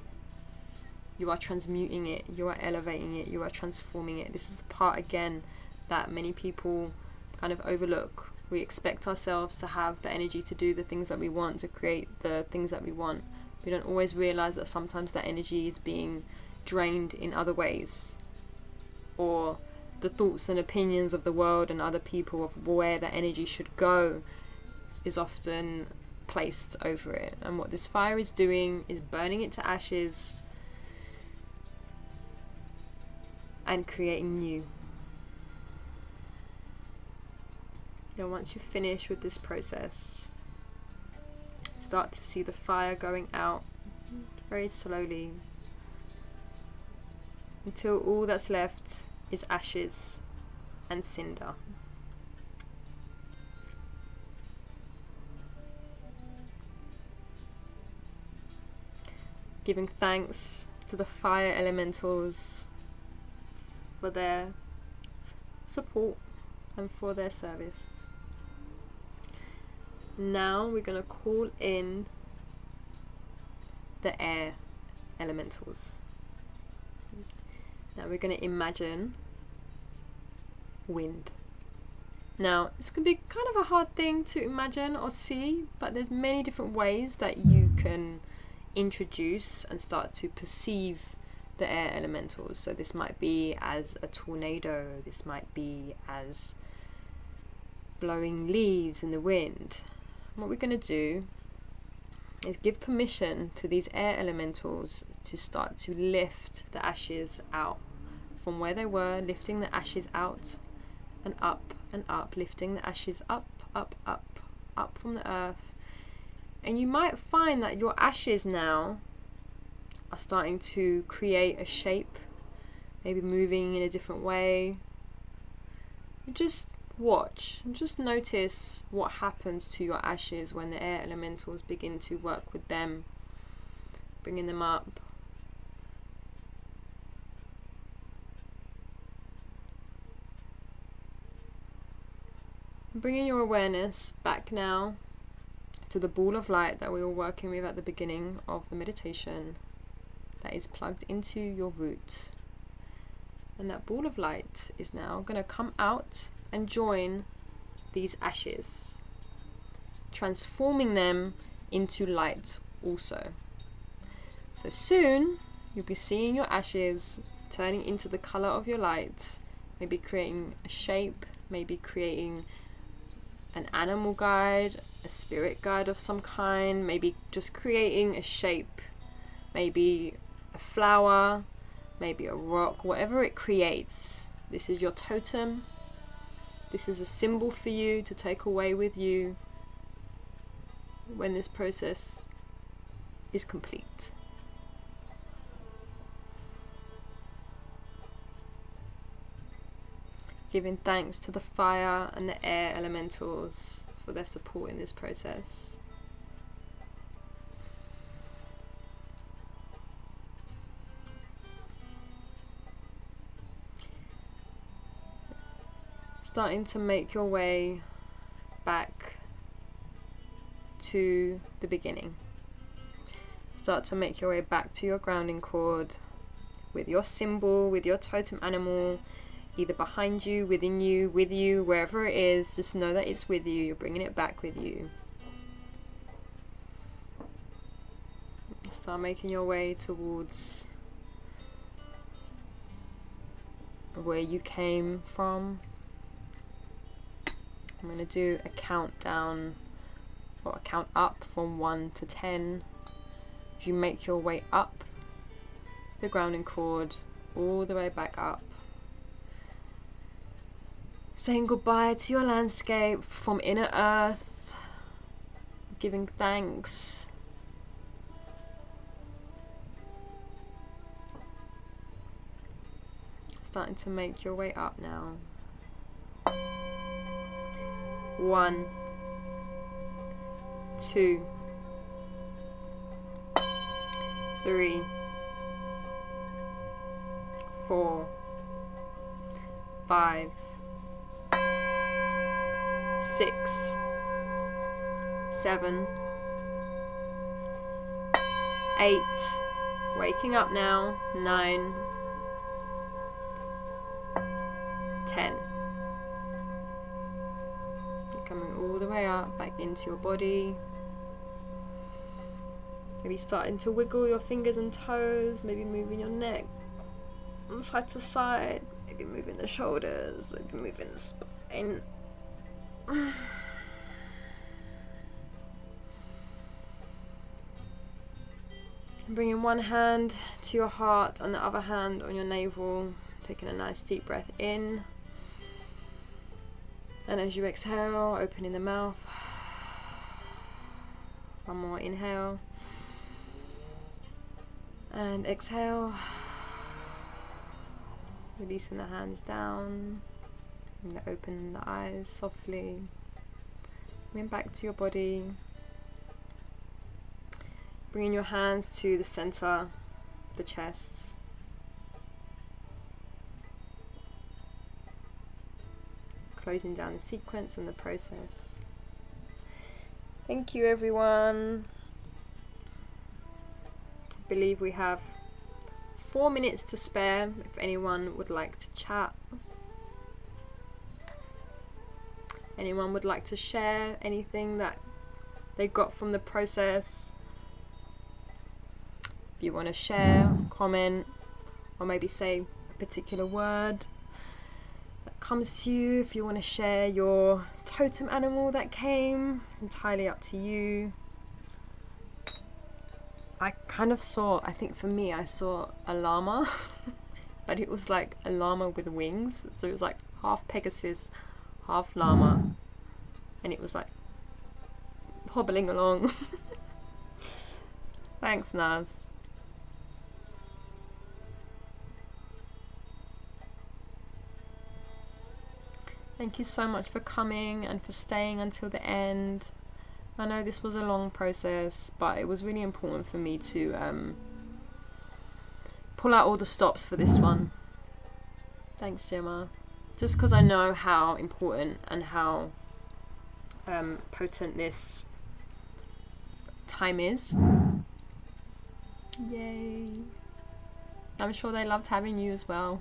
You are transmuting it, you are elevating it, you are transforming it. This is the part, again, that many people kind of overlook. We expect ourselves to have the energy to do the things that we want, to create the things that we want. We don't always realize that sometimes that energy is being drained in other ways. Or the thoughts and opinions of the world and other people of where that energy should go is often placed over it. And what this fire is doing is burning it to ashes and creating new. Now once you finish with this process, start to see the fire going out very slowly until all that's left is ashes and cinder. Giving thanks to the fire elementals for their support and for their service. Now we're going to call in the air elementals. Now we're going to imagine wind. Now this can be kind of a hard thing to imagine or see, but there's many different ways that you can introduce and start to perceive the air elementals. So this might be as a tornado, this might be as blowing leaves in the wind. What we're going to do is give permission to these air elementals to start to lift the ashes out from where they were, lifting the ashes out and up, lifting the ashes up from the earth. And you might find that your ashes now are starting to create a shape, maybe moving in a different way. Just watch and just notice what happens to your ashes when the air elementals begin to work with them, bringing them up. Bringing your awareness back now to the ball of light that we were working with at the beginning of the meditation, that is plugged into your root. And that ball of light is now going to come out and join these ashes, transforming them into light also. So soon you'll be seeing your ashes turning into the color of your light, maybe creating a shape, maybe creating an animal guide, a spirit guide of some kind, maybe just creating a shape, maybe a flower, maybe a rock, whatever it creates. This is your totem. This is a symbol for you to take away with you when this process is complete. Giving thanks to the fire and the air elementals for their support in this process. Starting to make your way back to the beginning. Start to make your way back to your grounding cord with your symbol, with your totem animal, either behind you, within you, with you, wherever it is. Just know that it's with you. You're bringing it back with you. Start making your way towards where you came from. I'm going to do a countdown, or a count up from 1 to 10. As you make your way up the grounding cord, all the way back up. Saying goodbye to your landscape from inner earth, giving thanks. Starting to make your way up now. 1, 2, 3, 4, 5, 6, 7, 8, waking up now, 9, 10. You're coming all the way up, back into your body. Maybe starting to wiggle your fingers and toes, maybe moving your neck from side to side, maybe moving the shoulders, maybe moving the spine. Bringing one hand to your heart and the other hand on your navel, taking a nice deep breath in. And as you exhale, opening the mouth. One more inhale. And exhale. Releasing the hands down. And open the eyes softly. Coming back to your body. Bringing your hands to the center, the chest. Closing down the sequence and the process. Thank you, everyone. I believe we have 4 minutes to spare if anyone would like to chat. Anyone would like to share anything that they got from the process. If you want to share, comment, or maybe say a particular word that comes to you. If you want to share your totem animal that came, entirely up to you. I kind of saw, I think for me, I saw a llama, but it was like a llama with wings. So it was like half Pegasus, half llama, and it was like hobbling along. Thanks, Naz. Thank you so much for coming and for staying until the end. I know this was a long process, but it was really important for me to pull out all the stops for this one. Thanks, Gemma. Just because I know how important and how potent this time is. Yay. I'm sure they loved having you as well.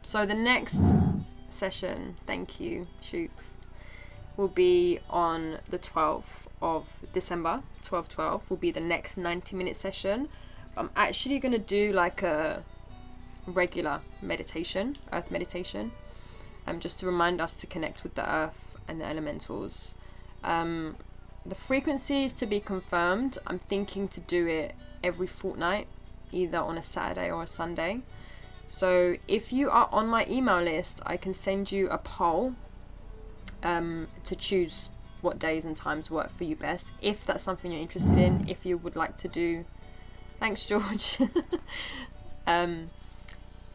So the next session, thank you, Shooks, will be on the 12th of December. 12/12 will be the next 90-minute session. I'm actually going to do like a regular meditation, earth meditation, just to remind us to connect with the earth and the elementals. The frequency is to be confirmed. I'm thinking to do it every fortnight, either on a Saturday or a Sunday. So if you are on my email list, I can send you a poll to choose what days and times work for you best, if that's something you're interested in. If you would like to do, thanks George.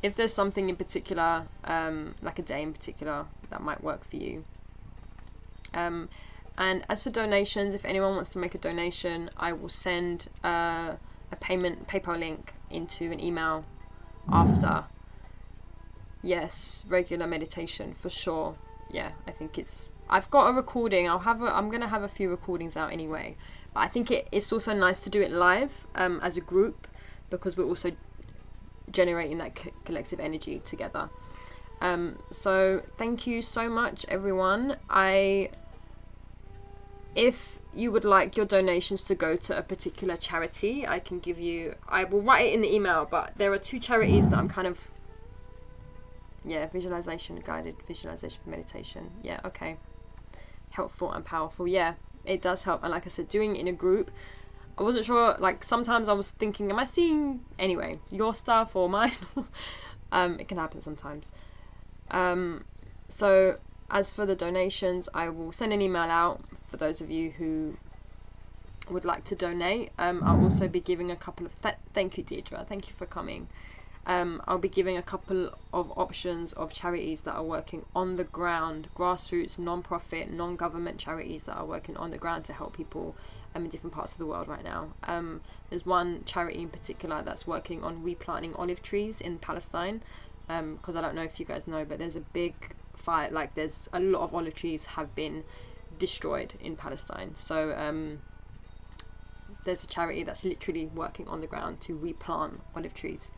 If there's something in particular, like a day in particular that might work for you. And as for donations, if anyone wants to make a donation, I will send a PayPal link into an email after. Yes, regular meditation for sure. Yeah, I think I've got a recording. I'm gonna have a few recordings out anyway, but I think it's also nice to do it live as a group, because we're also generating that collective energy together. So thank you so much, everyone. If you would like your donations to go to a particular charity, I will write it in the email, but there are 2 charities that I'm kind of, guided visualization for meditation. Yeah, okay. Helpful and powerful. Yeah, it does help. And like I said, doing it in a group, I wasn't sure, like sometimes I was thinking, am I seeing, anyway, your stuff or mine? It can happen sometimes. So as for the donations, I will send an email out for those of you who would like to donate. I'll also be giving a couple of thank you, Deidre, thank you for coming. I'll be giving a couple of options of charities that are working on the ground, grassroots, non-profit, non-government charities that are working on the ground to help people in different parts of the world right now. There's one charity in particular that's working on replanting olive trees in Palestine, because I don't know if you guys know, but there's a big fire, like there's a lot of olive trees have been destroyed in Palestine. So there's a charity that's literally working on the ground to replant olive trees.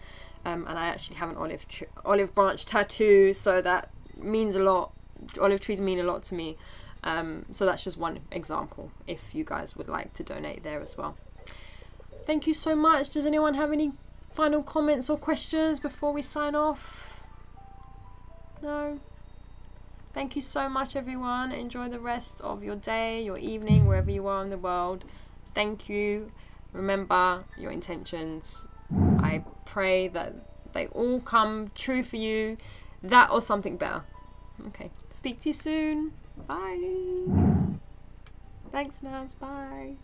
And I actually have an olive branch tattoo, so that means a lot. Olive trees mean a lot to me. So that's just one example, if you guys would like to donate there as well. Thank you so much. Does anyone have any final comments or questions before we sign off? No? Thank you so much, everyone. Enjoy the rest of your day, your evening, wherever you are in the world. Thank you. Remember your intentions. I pray that they all come true for you, that or something better. Okay, speak to you soon. Bye. Thanks, Naz. Bye.